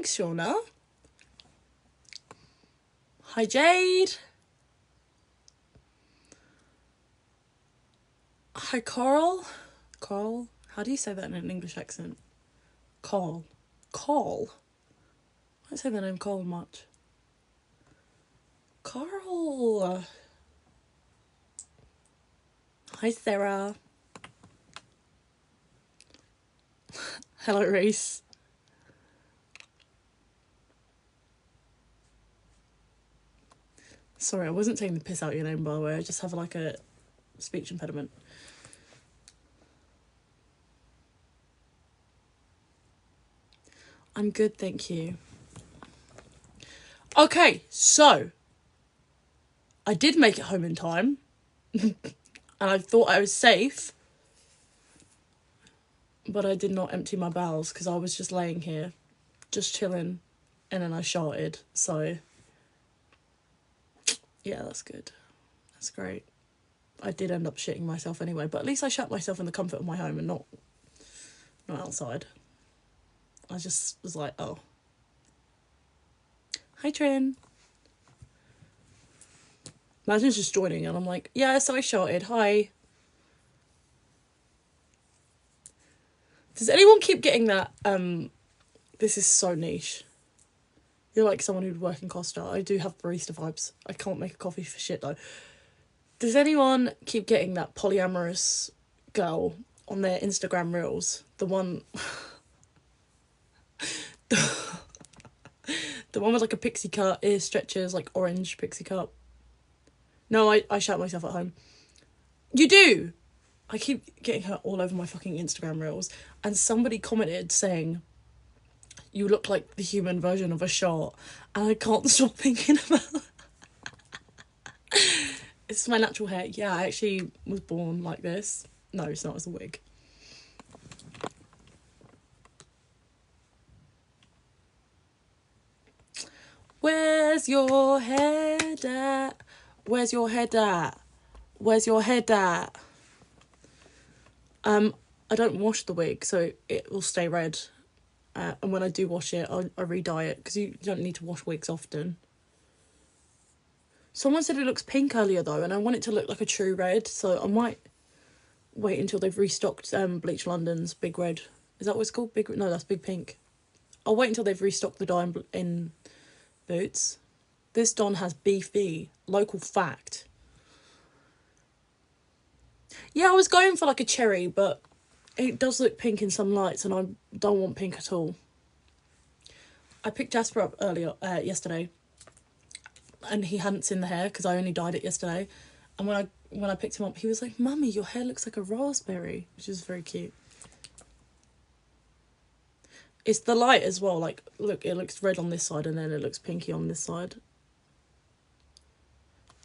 Thanks, Shauna. Hi, Jade. Hi, Carl. Carl? How do you say that in an English accent? Carl. Carl? I don't say the name Carl much. Carl. Hi, Sarah. Hello, Reese. Sorry, I wasn't taking the piss out of your name, by the way. I just have like a speech impediment. I'm good, thank you. Okay, so I did make it home in time. And I thought I was safe. But I did not empty my bowels because I was just laying here, just chilling. And then I sharted, so yeah, that's good. That's great. I did end up shitting myself anyway, but at least I shat myself in the comfort of my home and not outside. I just was like, oh. Hi, Trin. Imagine just joining and I'm like, yeah, so I sharted. Hi. Does anyone keep getting that, this is so niche. You're like someone who'd work in Costa. I do have barista vibes. I can't make a coffee for shit, though. Does anyone keep getting that polyamorous girl on their Instagram reels? The one... the one with like a pixie cut, ear stretchers, like orange pixie cut. No, I shout myself at home. You do! I keep getting her all over my fucking Instagram reels. And somebody commented saying, you look like the human version of a shark. And I can't stop thinking about it. It's my natural hair. Yeah, I actually was born like this. No, it's not. It's a wig. Where's your head at? Where's your head at? Where's your head at? I don't wash the wig, so it will stay red. And when I do wash it, I re-dye it, because you don't need to wash wigs often. Someone said it looks pink earlier, though, and I want it to look like a true red, so I might wait until they've restocked Bleach London's Big Red. Is that what it's called? Big? No, that's Big Pink. I'll wait until they've restocked the dye in Boots. This Don has beefy. Local fact. Yeah, I was going for like a cherry, but it does look pink in some lights, and I don't want pink at all. I picked Jasper up yesterday, and he hadn't seen the hair because I only dyed it yesterday. And when I picked him up, he was like, "Mummy, your hair looks like a raspberry," which is very cute. It's the light as well. Like, look, it looks red on this side, and then it looks pinky on this side.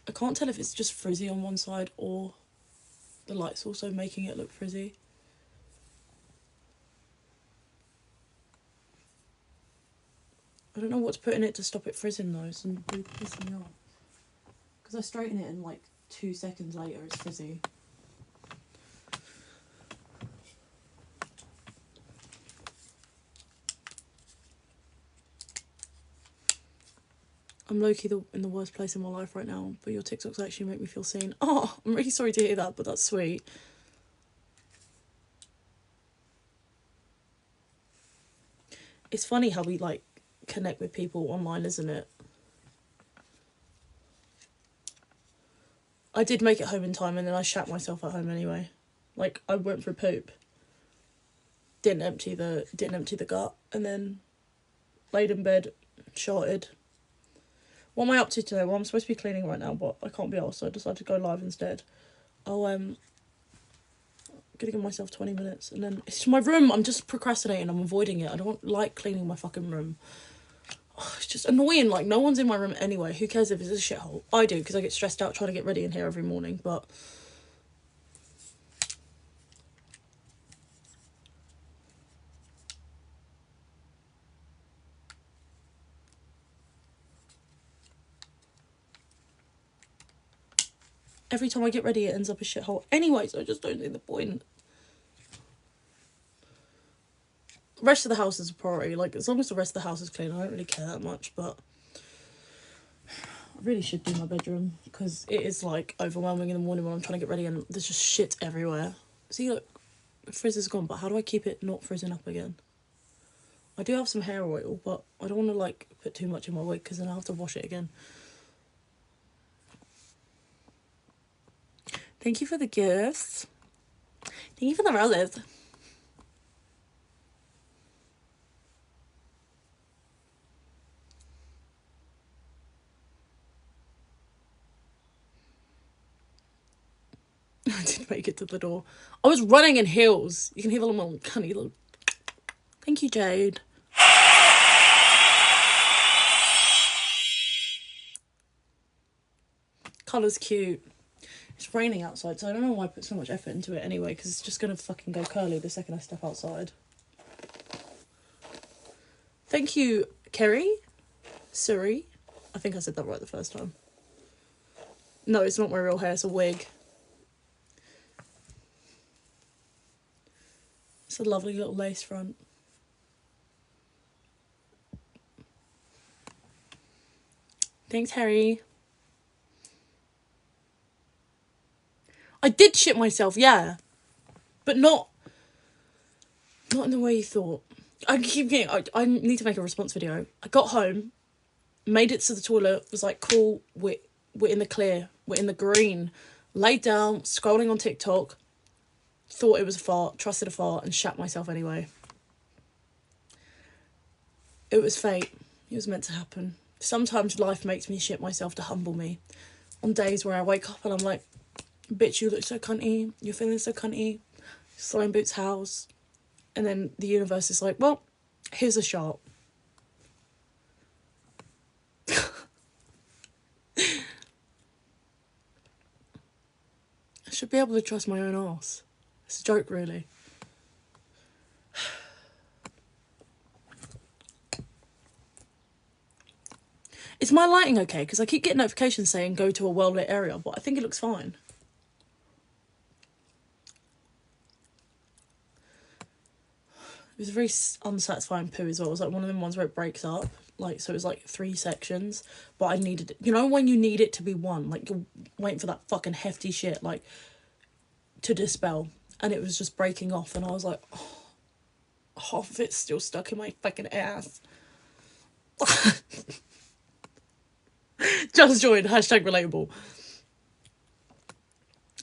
I can't tell if it's just frizzy on one side or the light's also making it look frizzy. I don't know what to put in it to stop it frizzing though. It's really pissing me off. Because I straighten it and like 2 seconds later it's frizzy. I'm low-key in the worst place in my life right now, but your TikToks actually make me feel seen. Oh, I'm really sorry to hear that, but that's sweet. It's funny how we like connect with people online, isn't it? I did make it home in time, and then I shat myself at home anyway. Like, I went for a poop, didn't empty the gut, and then laid in bed, sharted. What am I up to today? Well, I'm supposed to be cleaning right now, but I can't be arsed, so I decided to go live instead. I'm gonna give myself 20 minutes, and then it's my room. I'm just procrastinating. I'm avoiding it. I don't like cleaning my fucking room. Oh, it's just annoying. Like, no one's in my room anyway. Who cares if it's a shithole? I do, because I get stressed out trying to get ready in here every morning, but... every time I get ready, it ends up a shithole anyway, so I just don't see the point. rest of the house is a priority. Like, as long as the rest of the house is clean, I don't really care that much, but I really should do my bedroom, because it is, like, overwhelming in the morning when I'm trying to get ready and there's just shit everywhere. See, look, the frizz is gone, but how do I keep it not frizzing up again? I do have some hair oil, but I don't want to, like, put too much in my wig, because then I'll have to wash it again. Thank you for the gifts. Thank you for the roses. I didn't make it to the door. I was running in heels. You can hear the little cunny little... Thank you, Jade. Colour's cute. It's raining outside, so I don't know why I put so much effort into it anyway, because it's just going to fucking go curly the second I step outside. Thank you, Kerry. Suri. I think I said that right the first time. No, it's not my real hair, it's a wig. It's a lovely little lace front. Thanks, Harry. I did shit myself, yeah. But not in the way you thought. I keep getting... I need to make a response video. I got home, made it to the toilet, was like, cool, we're in the clear, we're in the green. Laid down, scrolling on TikTok, thought it was a fart, trusted a fart, and shat myself anyway. It was fate. It was meant to happen. Sometimes life makes me shit myself to humble me. On days where I wake up and I'm like, bitch, you look so cunty, you're feeling so cunty, Slime Boots house. And then the universe is like, well, here's a shot. I should be able to trust my own arse. It's a joke, really. Is my lighting okay? Because I keep getting notifications saying go to a well-lit area, but I think it looks fine. It was a very unsatisfying poo as well. It was like one of them ones where it breaks up. Like, so it was like 3 sections. But I needed it. You know when you need it to be one? Like, you're waiting for that fucking hefty shit, like, to dispel. And it was just breaking off. And I was like, oh, half of it's still stuck in my fucking ass. Just joined. Hashtag relatable.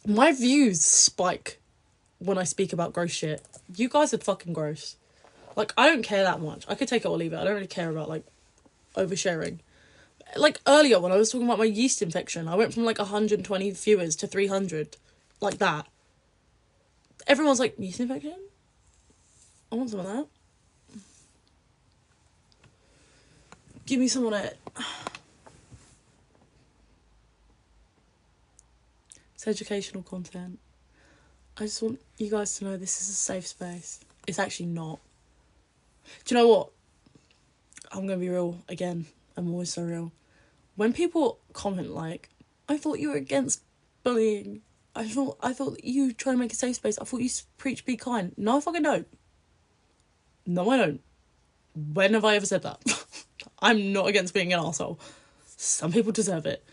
My views spike when I speak about gross shit. You guys are fucking gross. Like, I don't care that much. I could take it or leave it. I don't really care about, like, oversharing. Like, earlier when I was talking about my yeast infection, I went from, like, 120 viewers to 300. Like that. Everyone's like, yeast infection? I want some of that. Give me some on it. It's educational content. I just want you guys to know this is a safe space. It's actually not. Do you know what? I'm going to be real again. I'm always so real. When people comment like, I thought you were against bullying. I thought you trying to make a safe space. I thought you preach be kind. No, I fucking don't. No, I don't. When have I ever said that? I'm not against being an arsehole. Some people deserve it.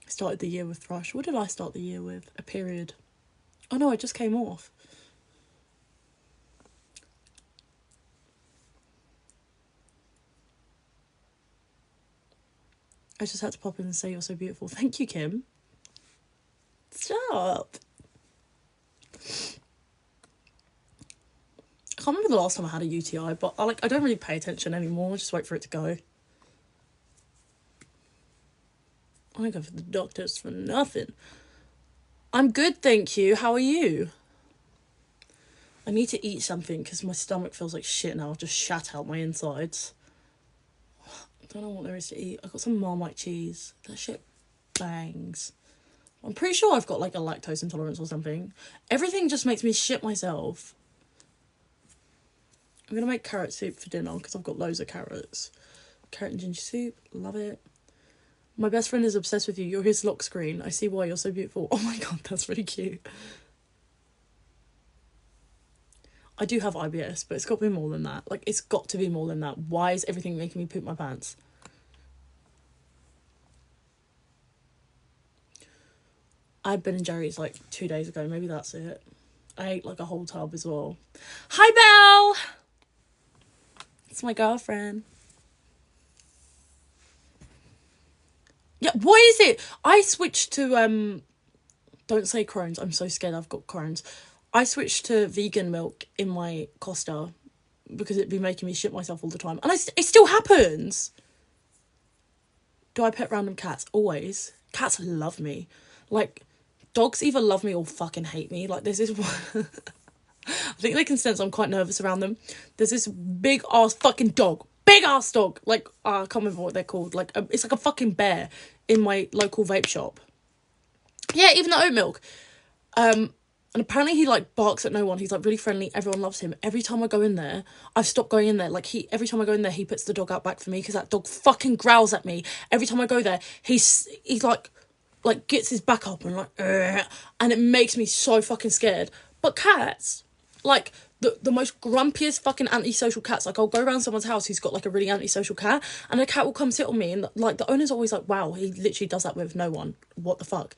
I started the year with thrush. What did I start the year with? A period. Oh no, I just came off. I just had to pop in and say you're so beautiful. Thank you, Kim. Stop. I can't remember the last time I had a UTI, but I don't really pay attention anymore. I just wait for it to go. I don't go for the doctors for nothing. I'm good, thank you. How are you? I need to eat something because my stomach feels like shit now. I've just shat out my insides. I don't know what there is to eat. I got some Marmite cheese. That shit bangs. I'm pretty sure I've got like a lactose intolerance or something. Everything just makes me shit myself. I'm going to make carrot soup for dinner because I've got loads of carrots. Carrot and ginger soup. Love it. My best friend is obsessed with you. You're his lock screen. I see why you're so beautiful. Oh my god, that's really cute. I do have IBS, but it's got to be more than that. Like, it's got to be more than that. Why is everything making me poop my pants? I had Ben and Jerry's like 2 days ago. Maybe that's it. I ate like a whole tub as well. Hi, Belle! It's my girlfriend. Yeah, what is it? I switched to, don't say Crohn's. I'm so scared I've got Crohn's. I switched to vegan milk in my Costa because it'd be making me shit myself all the time. And it still happens. Do I pet random cats? Always. Cats love me. Like, dogs either love me or fucking hate me. Like, there's this one... I think they can sense I'm quite nervous around them. There's this big ass fucking dog. Big ass dog. Like, I can't remember what they're called. Like, it's like a fucking bear in my local vape shop. Yeah, even the oat milk. And apparently he, like, barks at no one. He's, like, really friendly. Everyone loves him. Every time I go in there, I've stopped going in there. Like, every time I go in there, he puts the dog out back for me because that dog fucking growls at me. Every time I go there, he's like, gets his back up and, like, and it makes me so fucking scared. But cats, like, the most grumpiest fucking antisocial cats. Like, I'll go around someone's house who's got, like, a really antisocial cat, and the cat will come sit on me, and, like, the owner's always like, wow, he literally does that with no one. What the fuck?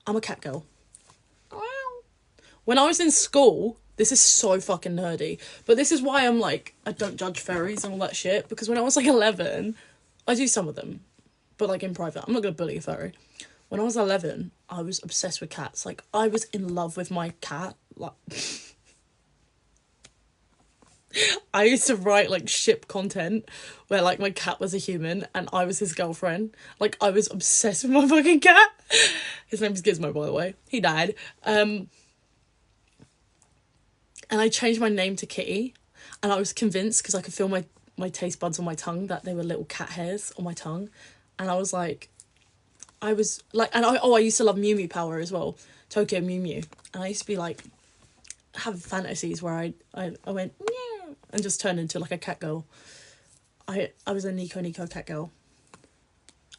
I'm a cat girl. When I was in school, this is so fucking nerdy, but this is why I'm like, I don't judge fairies and all that shit, because when I was like 11, I do some of them, but like in private. I'm not gonna bully a fairy. When I was 11, I was obsessed with cats. Like, I was in love with my cat. Like, I used to write like ship content where like my cat was a human and I was his girlfriend. Like, I was obsessed with my fucking cat. His name's Gizmo, by the way. He died. And I changed my name to Kitty, and I was convinced because I could feel my taste buds on my tongue that they were little cat hairs on my tongue, and I was like, I used to love Mew Mew Power as well, Tokyo Mew Mew, and I used to be like, have fantasies where I went meow and just turned into like a cat girl. I was a Nico cat girl.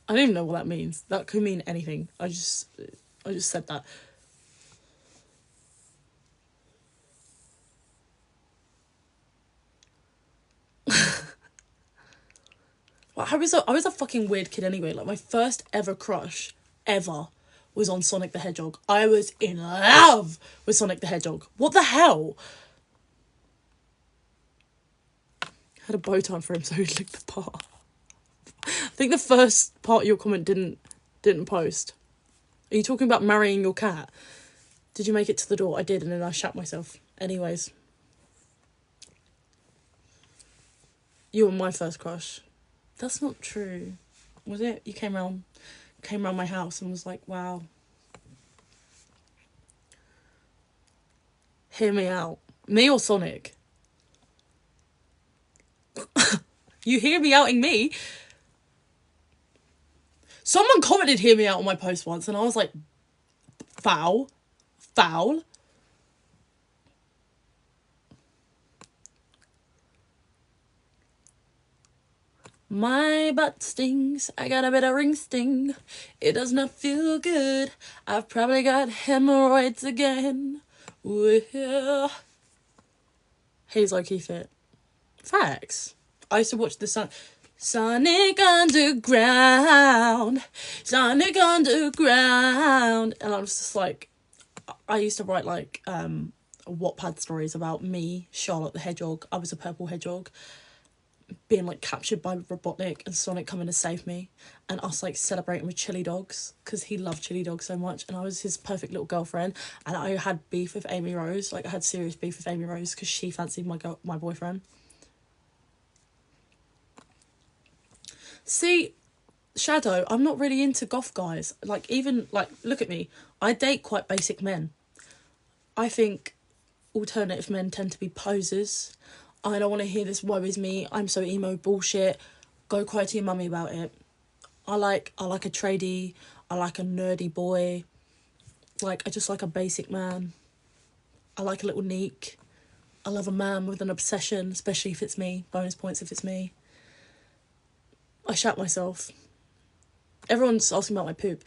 I don't even know what that means. That could mean anything. I just said that. Well, I was a fucking weird kid anyway. Like, my first ever crush ever was on Sonic the Hedgehog. I was in love with Sonic the Hedgehog. What the hell? I had a bow tie for him so he'd lick the part. I think the first part of your comment didn't post. Are you talking about marrying your cat? Did you make it to the door? I did, and then I shat myself. Anyways. You were my first crush. That's not true. Was it? You came around my house and was like, wow. Hear me out. Me or Sonic? You hear me outing me? Someone commented hear me out on my post once and I was like, foul. My butt stings, I got a bit of ring sting. It does not feel good. I've probably got hemorrhoids again. Well, he's low-key fit. Facts. I used to watch the Sonic Underground. And I was just like, I used to write like Wattpad stories about me, Charlotte the Hedgehog. I was a purple hedgehog, being like captured by Robotnik and Sonic coming to save me, and us like celebrating with chili dogs because he loved chili dogs so much, and I was his perfect little girlfriend. And I had beef with Amy Rose. Like, I had serious beef with Amy Rose because she fancied my boyfriend. See, Shadow, I'm not really into goth guys. Like, even like, look at me, I date quite basic men. I think alternative men tend to be posers. I don't want to hear this worries me, I'm so emo bullshit. Go cry to your mummy about it. I like a tradie. I like a nerdy boy. Like, I just like a basic man. I like a little neek. I love a man with an obsession, especially if it's me. Bonus points if it's me. I shat myself. Everyone's asking about my poop.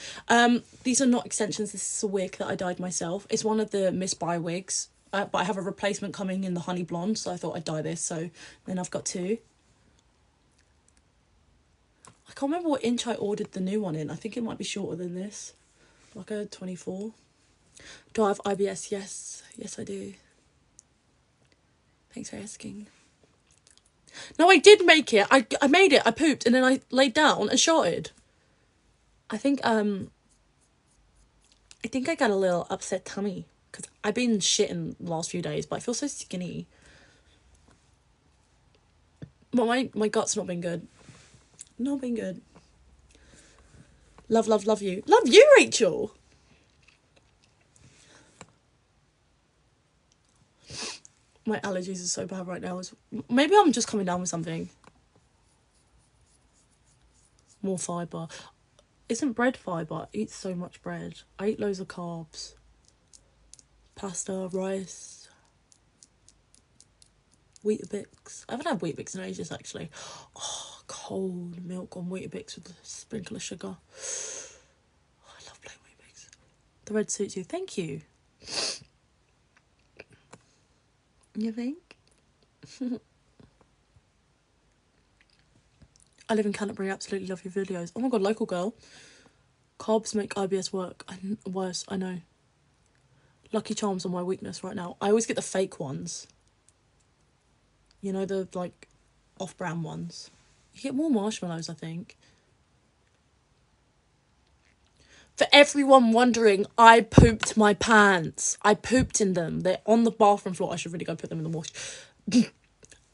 These are not extensions. This is a wig that I dyed myself. It's one of the Miss Buy wigs. but I have a replacement coming in the honey blonde, so I thought I'd dye this. So then I've got two. I can't remember what inch I ordered the new one in. I think it might be shorter than this, like a 24. Do I have IBS? Yes, yes I do. Thanks for asking. No, I did make it. I made it. I pooped and then I laid down and shorted. I think I got a little upset tummy because I've been shitting the last few days, but I feel so skinny. But my gut's not been good. Not been good. Love you. Love you, Rachel. My allergies are so bad right now. Maybe I'm just coming down with something. More fibre. Isn't bread fibre? I eat so much bread. I eat loads of carbs. Pasta, rice. Weetabix. I haven't had Weetabix in ages, actually. Oh, cold milk on Weetabix with a sprinkle of sugar. Oh, I love plain Weetabix. The red suits you. Thank you. You think? I live in Canterbury. Absolutely love your videos. Oh my god, local girl. Carbs make IBS work. Worse, I know. Lucky Charms are my weakness right now. I always get the fake ones. You know, the, like, off-brand ones. You get more marshmallows, I think. For everyone wondering, I pooped my pants. I pooped in them. They're on the bathroom floor. I should really go put them in the wash.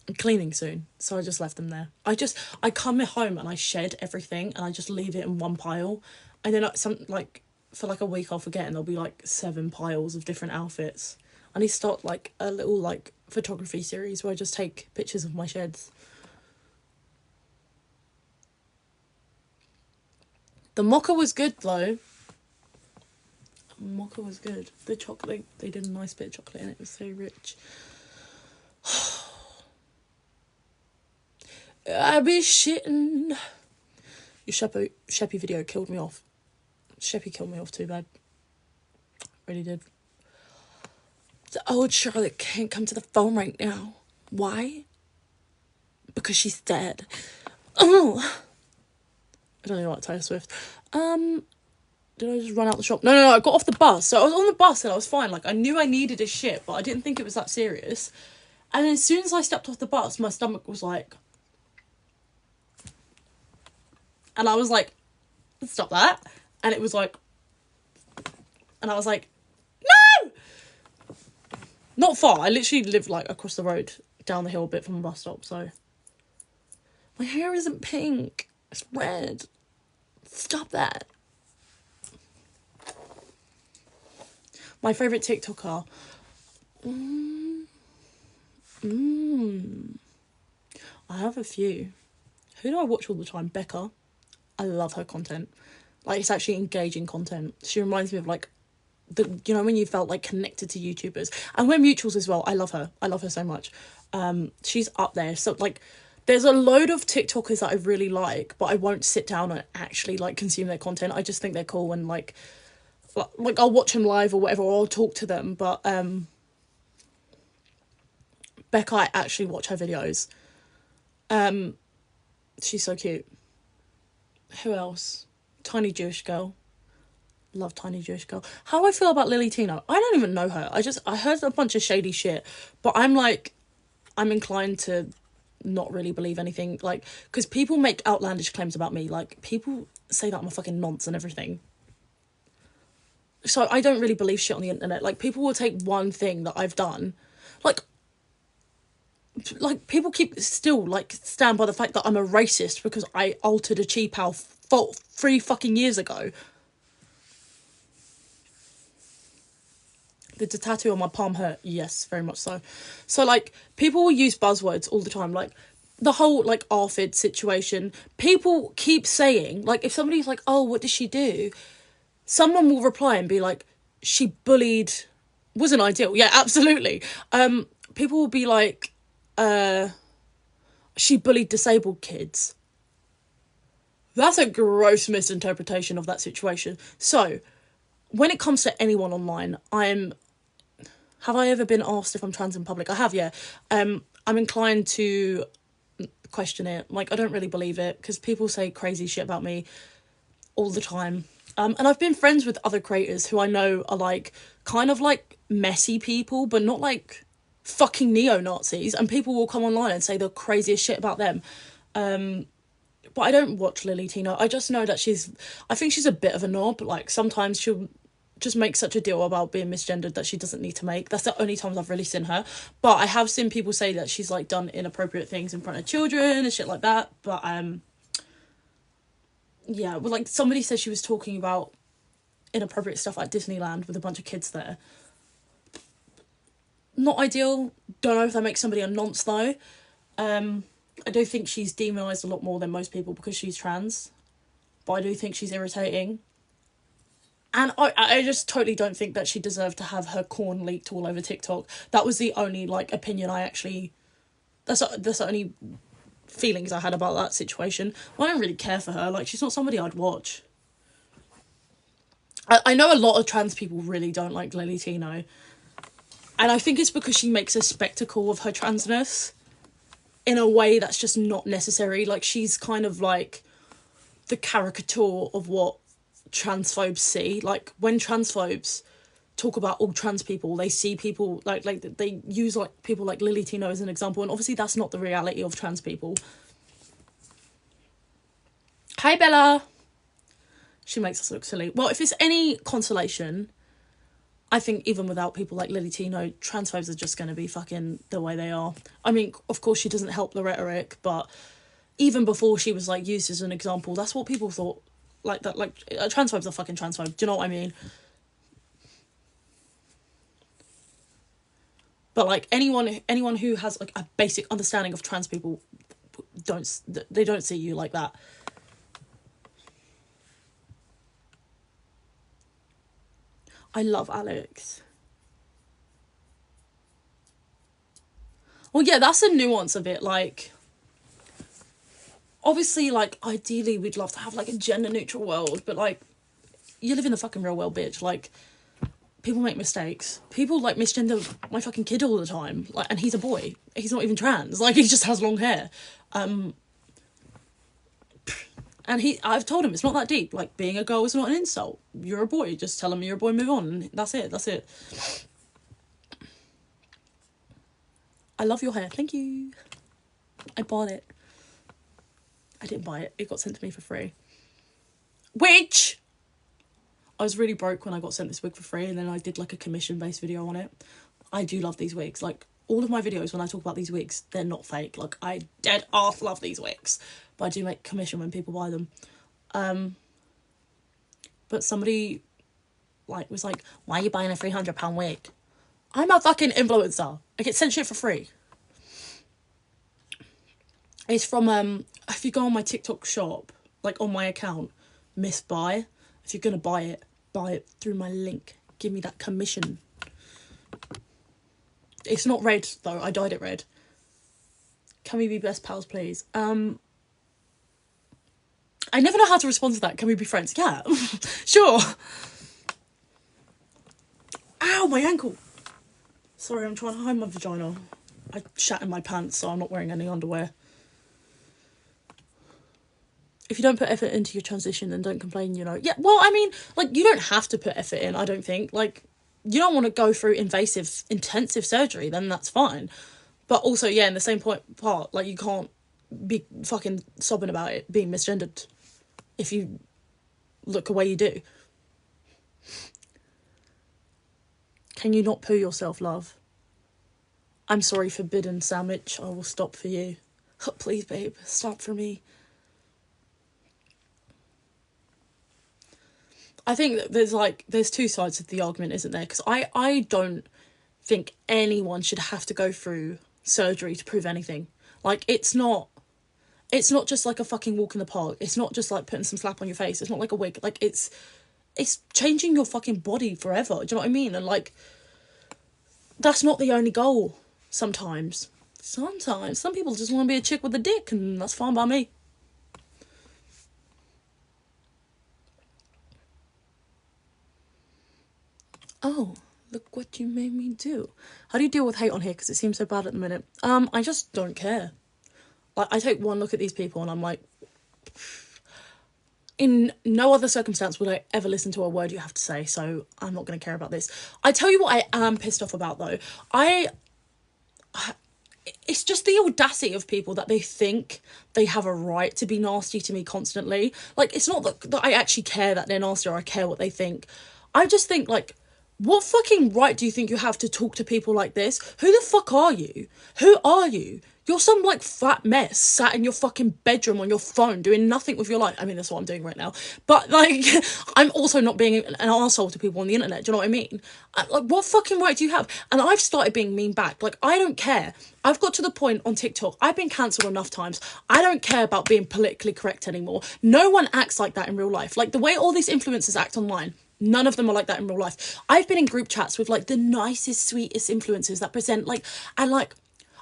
I'm cleaning soon, so I just left them there. I come home and I shed everything and I just leave it in one pile. And then for like a week I'll forget and there'll be like 7 piles of different outfits. I need to start like a little like photography series where I just take pictures of my sheds. The mocha was good though. Mocha was good. The chocolate, they did a nice bit of chocolate in it. It was so rich. I be shitting. Your Sheppy video killed me off. Sheppy killed me off too bad. Really did. The old Charlotte can't come to the phone right now. Why? Because she's dead. Oh. I don't know what Taylor Swift. Did I just run out the shop? No, I got off the bus. So I was on the bus and I was fine. Like, I knew I needed a shit, but I didn't think it was that serious. And as soon as I stepped off the bus, my stomach was like... And I was like, stop that. And it was like... And I was like, no! Not far. I literally live, like, across the road, down the hill a bit from the bus stop, so... My hair isn't pink. It's red. Stop that. My favourite TikToker. I have a few. Who do I watch all the time? Becca. I love her content. Like, it's actually engaging content. She reminds me of, like, you know, when you felt, like, connected to YouTubers. And we're mutuals as well. I love her. I love her so much. She's up there. So, like, there's a load of TikTokers that I really like, but I won't sit down and actually, like, consume their content. I just think they're cool and, like I'll watch them live or whatever, or I'll talk to them. But Becca, I actually watch her videos. She's so cute. Who else? Tiny Jewish Girl. Love Tiny Jewish Girl. How do I feel about Lily Tino? I don't even know her. I heard a bunch of shady shit, but I'm inclined to not really believe anything, like, because people make outlandish claims about me. Like, people say that I'm a fucking nonce and everything. So I don't really believe shit on the internet. Like, people will take one thing that I've done. Like people still stand by the fact that I'm a racist because I altered a cheap owl 3 fucking years ago. Did the tattoo on my palm hurt? Yes, very much so. So, like, people will use buzzwords all the time. Like, the whole, like, ARFID situation. People keep saying, like, if somebody's like, oh, what did she do? Someone will reply and be like, she bullied... Wasn't ideal. Yeah, absolutely. People will be like, she bullied disabled kids. That's a gross misinterpretation of that situation. So, when it comes to anyone online, Have I ever been asked if I'm trans in public? I have, yeah. I'm inclined to question it. Like, I don't really believe it, because people say crazy shit about me all the time. And I've been friends with other creators who I know are, like, kind of, like, messy people, but not, like, fucking neo-Nazis. And people will come online and say the craziest shit about them. But I don't watch Lily Tina. I just know that I think she's a bit of a knob. Like, sometimes she'll just make such a deal about being misgendered that she doesn't need to make. That's the only times I've really seen her. But I have seen people say that she's, like, done inappropriate things in front of children and shit like that. But, yeah, well, like, somebody said she was talking about inappropriate stuff at Disneyland with a bunch of kids there. Not ideal. Don't know if that makes somebody a nonce, though. I do think she's demonised a lot more than most people because she's trans. But I do think she's irritating. And I just totally don't think that she deserved to have her corn leaked all over TikTok. That was the only, like, opinion I actually... That's the only feelings I had about that situation. I don't really care for her. Like, she's not somebody I'd watch. I know a lot of trans people really don't like Lily Tino. And I think it's because she makes a spectacle of her transness in a way that's just not necessary. Like, she's kind of like the caricature of what transphobes see. Like, when transphobes talk about all trans people, they see people like they use, like, people like Lily Tino as an example, and obviously that's not the reality of trans people. Hi, Bella. She makes us look silly. Well, if it's any consolation, I think even without people like Lily Tino, transphobes are just going to be fucking the way they are. I mean, of course she doesn't help the rhetoric, but even before she was, like, used as an example, that's what people thought. Like, that, like, transphobes are fucking transphobe. Do you know what I mean? But, like, anyone who has, like, a basic understanding of trans people don't see you like that. I love Alex. Well, yeah, that's a nuance of it. Like, obviously, like, ideally we'd love to have, like, a gender neutral world, but, like, you live in the fucking real world, bitch. Like, people make mistakes. People, like, misgender my fucking kid all the time. Like, and he's a boy. He's not even trans. Like, he just has long hair. And I've told him it's not that deep. Like, being a girl is not an insult. You're a boy. Just tell him you're a boy, move on. And that's it. I love your hair. Thank you. I bought it. I didn't buy it. It got sent to me for free. Which... I was really broke when I got sent this wig for free, and then I did, like, a commission-based video on it. I do love these wigs. Like, all of my videos, when I talk about these wigs, they're not fake. Like, I dead ass love these wigs. But I do make commission when people buy them. But somebody, like, was like, why are you buying a £300 wig? I'm a fucking influencer. I get sent shit for free. It's from, if you go on my TikTok shop, like, on my account, Miss Buy. If you're going to buy it through my link. Give me that commission. It's not red, though. I dyed it red. Can we be best pals, please? I never know how to respond to that. Can we be friends? Yeah. Sure. Ow, my ankle. Sorry, I'm trying to hide my vagina. I shat in my pants, so I'm not wearing any underwear. If you don't put effort into your transition, then don't complain, you know. Yeah, well, I mean, like, you don't have to put effort in, I don't think. Like, you don't want to go through invasive, intensive surgery, then that's fine. But also, yeah, in the same part, like, you can't be fucking sobbing about it being misgendered if you look the way you do. Can you not poo yourself, love? I'm sorry, forbidden sandwich. I will stop for you. Oh, please, babe, stop for me. I think that there's two sides of the argument, isn't there? Because I don't think anyone should have to go through surgery to prove anything. Like, it's not just like a fucking walk in the park. It's not just like putting some slap on your face. It's not like a wig. Like, it's changing your fucking body forever. Do you know what I mean? And, like, that's not the only goal. Sometimes some people just want to be a chick with a dick, and that's fine by me. Oh, Look what you made me do. How do you deal with hate on here? Because it seems so bad at the minute. I just don't care. Like, I take one look at these people and I'm like, in no other circumstance would I ever listen to a word you have to say, so I'm not going to care about this. I tell you what I am pissed off about, though. It's just the audacity of people that they think they have a right to be nasty to me constantly. Like, it's not that I actually care that they're nasty or I care what they think. I just think, like, what fucking right do you think you have to talk to people like this? Who the fuck are you? Who are you? You're some, like, fat mess sat in your fucking bedroom on your phone doing nothing with your life. I mean, that's what I'm doing right now. But, like, I'm also not being an arsehole to people on the internet. Do you know what I mean? Like, what fucking right do you have? And I've started being mean back. Like, I don't care. I've got to the point on TikTok. I've been cancelled enough times. I don't care about being politically correct anymore. No one acts like that in real life. Like, the way all these influencers act online, none of them are like that in real life. I've been in group chats with, like, the nicest, sweetest influencers that present, like, and, like,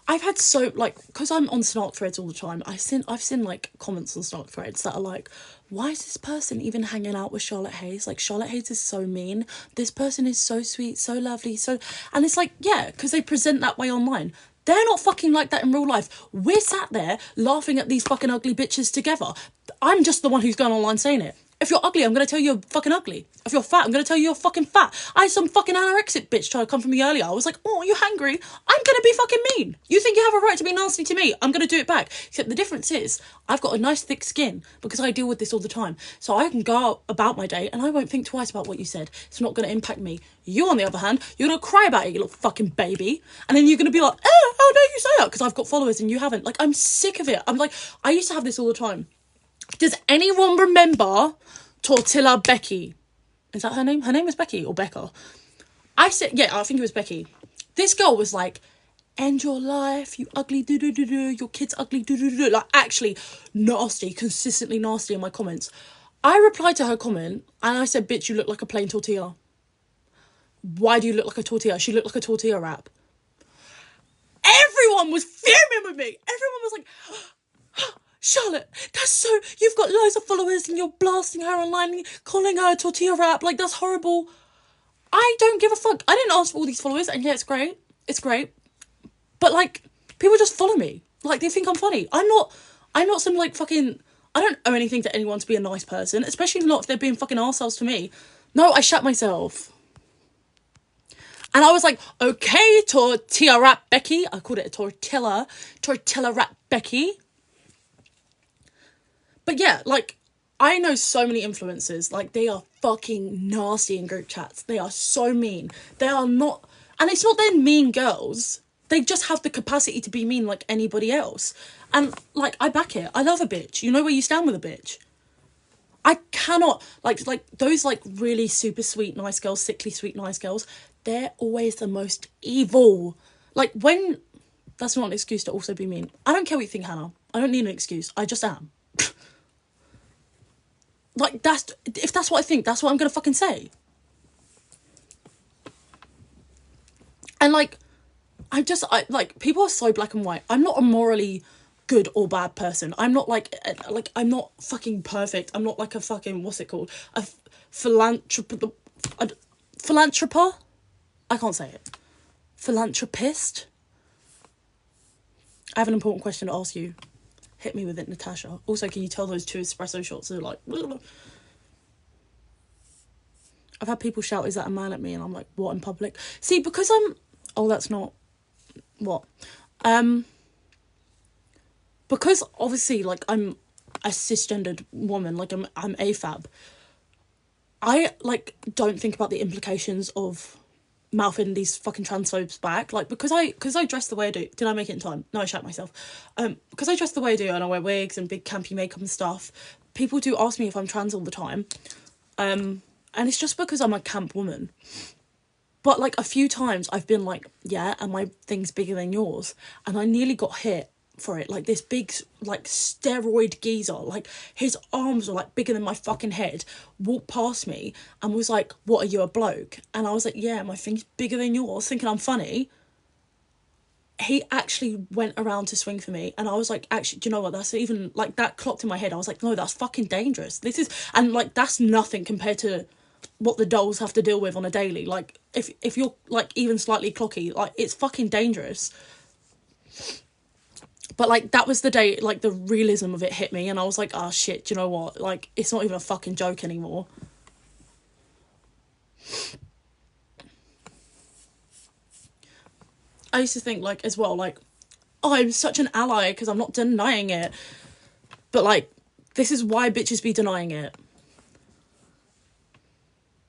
I've had so, like, because I'm on snark threads all the time, I've seen like comments on snark threads that are like, why is this person even hanging out with Charlotte Hayes? Like, Charlotte Hayes is so mean. This person is so sweet, so lovely, so, and it's like, yeah, because they present that way online. They're not fucking like that in real life. We're sat there laughing at these fucking ugly bitches together. I'm just the one who's going online saying it. If you're ugly, I'm going to tell you you're fucking ugly. If you're fat, I'm going to tell you you're fucking fat. I had some fucking anorexic bitch try to come for me earlier. I was like, oh, you're hungry? I'm going to be fucking mean. You think you have a right to be nasty to me? I'm going to do it back. Except the difference is, I've got a nice thick skin because I deal with this all the time. So I can go about my day and I won't think twice about what you said. It's not going to impact me. You, on the other hand, you're going to cry about it, you little fucking baby. And then you're going to be like, oh, how dare you say that? Because I've got followers and you haven't. Like, I'm sick of it. I'm like, I used to have this all the time. Does anyone remember Tortilla Becky? Is that her name? Her name is Becky or Becca. I said, yeah, I think it was Becky. This girl was like, end your life, you ugly do-do-do-do, your kid's ugly do-do-do-do. Like, actually nasty, consistently nasty in my comments. I replied to her comment and I said, bitch, you look like a plain tortilla. Why do you look like a tortilla? She looked like a tortilla wrap. Everyone was fuming with me. Everyone was like, Charlotte, that's so, you've got loads of followers and you're blasting her online, calling her a tortilla wrap, like, that's horrible. I don't give a fuck. I didn't ask for all these followers, and yeah, it's great. But, like, people just follow me. Like, they think I'm funny. I'm not some, like, fucking, I don't owe anything to anyone to be a nice person, especially not if they're being fucking arseholes to me. No, I shat myself. And I was like, okay, tortilla wrap Becky. I called it a tortilla wrap Becky. But yeah, like, I know so many influencers, like, they are fucking nasty in group chats. They are so mean. They are not, and it's not they're mean girls. They just have the capacity to be mean like anybody else. And, like, I back it. I love a bitch. You know where you stand with a bitch. I cannot, like those, like, really super sweet, nice girls, sickly sweet, nice girls, they're always the most evil. Like, when, that's not an excuse to also be mean. I don't care what you think, Hannah. I don't need an excuse. I just am. Like, if that's what I think, that's what I'm gonna fucking say. And, like, like, people are so black and white. I'm not a morally good or bad person. I'm not, like, I'm not fucking perfect. I'm not, like, a fucking, what's it called? A philanthropist? I can't say it. Philanthropist? I have an important question to ask you. Hit me with it, Natasha. Also, can you tell those 2 espresso shots are like... I've had people shout, is that a man at me? And I'm like, what, in public? See, because I'm... Oh, that's not... What? Because, obviously, like, I'm a cisgendered woman. Like, I'm AFAB. I, like, don't think about the implications of mouthing these fucking transphobes back. Like, because I dress the way I do. Did I make it in time? No, I shat myself. Because I dress the way I do and I wear wigs and big campy makeup and stuff, people do ask me if I'm trans all the time. And it's just because I'm a camp woman. But, like, a few times I've been like, yeah, and my thing's bigger than yours. And I nearly got hit for it. Like, this big, like, steroid geezer, like, his arms were, like, bigger than my fucking head, walked past me and was like, what, are you, a bloke? And I was like, yeah, my thing's bigger than yours, thinking I'm funny. He actually went around to swing for me, and I was like, actually, do you know what, that's even, like, that clocked in my head. I was like, no, that's fucking dangerous. This is, and, like, that's nothing compared to what the dolls have to deal with on a daily. Like, if you're, like, even slightly clocky, like, it's fucking dangerous. But, like, that was the day, like, the realism of it hit me, and I was like, oh, shit, do you know what? Like, it's not even a fucking joke anymore. I used to think, like, as well, like, oh, I'm such an ally because I'm not denying it. But, like, this is why bitches be denying it.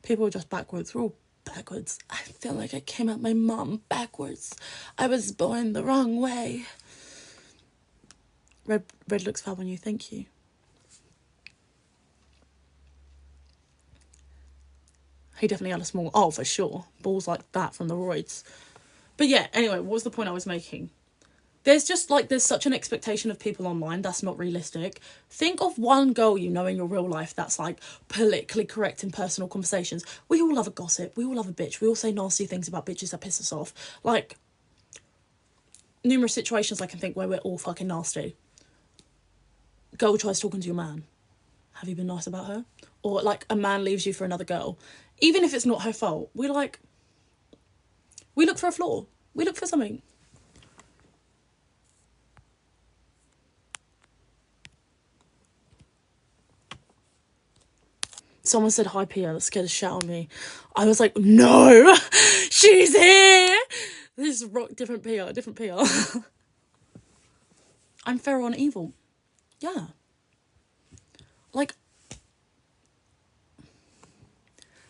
People are just backwards. We're all backwards. I feel like I came out my mum backwards. I was born the wrong way. Red looks fab on you. Thank you. He definitely had a small... Oh, for sure. Balls like that from the roids. But yeah, anyway, what was the point I was making? There's just, like, there's such an expectation of people online that's not realistic. Think of one girl you know in your real life that's, like, politically correct in personal conversations. We all love a gossip. We all love a bitch. We all say nasty things about bitches that piss us off. Like, numerous situations I can think where we're all fucking nasty. Girl tries talking to your man. Have you been nice about her? Or, like, a man leaves you for another girl. Even if it's not her fault, we look for a flaw. We look for something. Someone said, hi, Pia. That scared the shit out of me. I was like, no, she's here. This is different Pia. I'm feral and evil. Yeah. Like,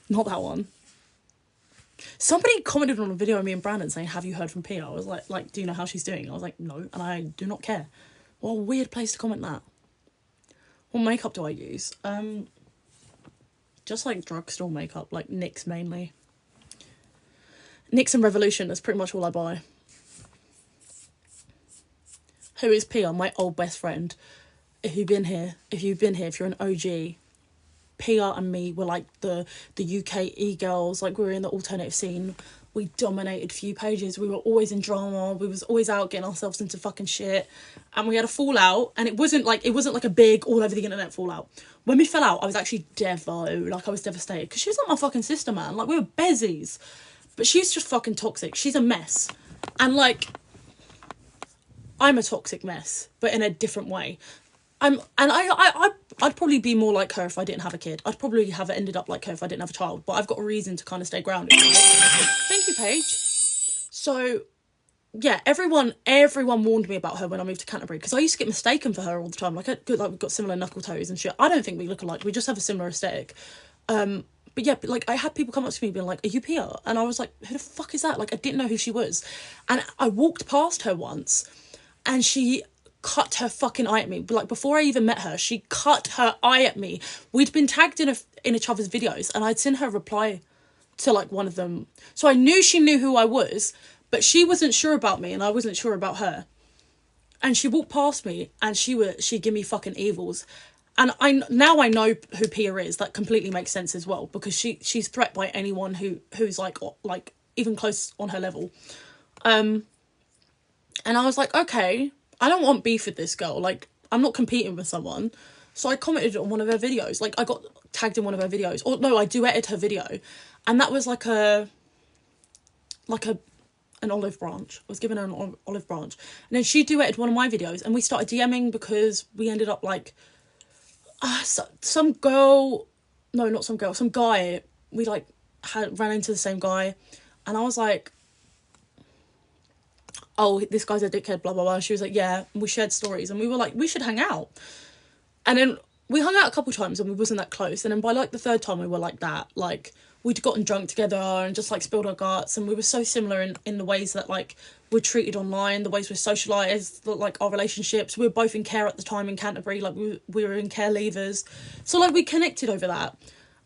not that one. Somebody commented on a video of me and Brandon saying, have you heard from Pia? I was like, do you know how she's doing? I was like, no, and I do not care. What a weird place to comment that. What makeup do I use? Just like drugstore makeup, like NYX mainly. NYX and Revolution, that's pretty much all I buy. Who is Pia? My old best friend. If you've been here, if you're an OG, Pia and me were like the UK e-girls. Like, we were in the alternative scene. We dominated few pages. We were always in drama. We was always out getting ourselves into fucking shit. And we had a fallout, and it wasn't like a big all over the internet fallout. When we fell out, I was actually I was devastated because she was like my fucking sister, man. Like, we were bezies. But she's just fucking toxic. She's a mess. And, like, I'm a toxic mess, but in a different way. I'd probably be more like her if I didn't have a kid. I'd probably have ended up like her if I didn't have a child. But I've got a reason to kind of stay grounded, right? Thank you, Paige. So, yeah, everyone warned me about her when I moved to Canterbury, because I used to get mistaken for her all the time. Like, we've got similar knuckle toes and shit. I don't think we look alike. We just have a similar aesthetic. But yeah, like, I had people come up to me being like, are you Pia? And I was like, who the fuck is that? Like, I didn't know who she was. And I walked past her once, and she cut her fucking eye at me. Like, before I even met her, she cut her eye at me. We'd been tagged in each other's videos, and I'd seen her reply to, like, one of them. So I knew she knew who I was, but she wasn't sure about me, and I wasn't sure about her. And she walked past me, and she'd give me fucking evils. And now I know who Pia is. That completely makes sense as well, because she's threatened by anyone who's like even close on her level. And I was like, okay, I don't want beef with this girl. Like, I'm not competing with someone. So I commented on one of her videos. Like, I got tagged in one of her videos. Or no, I duetted her video. And that was like an olive branch. I was given her an olive branch. And then she duetted one of my videos, and we started DMing because we ended up like, some guy, we like ran into the same guy, and I was like, oh, this guy's a dickhead, blah blah blah. She was like, yeah. And we shared stories, and we were like, we should hang out. And then we hung out a couple times, and we wasn't that close. And then by like the third time, we were like that. Like, we'd gotten drunk together and just like spilled our guts, and we were so similar in the ways that like we're treated online, the ways we're socialised, like our relationships. We were both in care at the time in Canterbury, like we were in care leavers. So like we connected over that.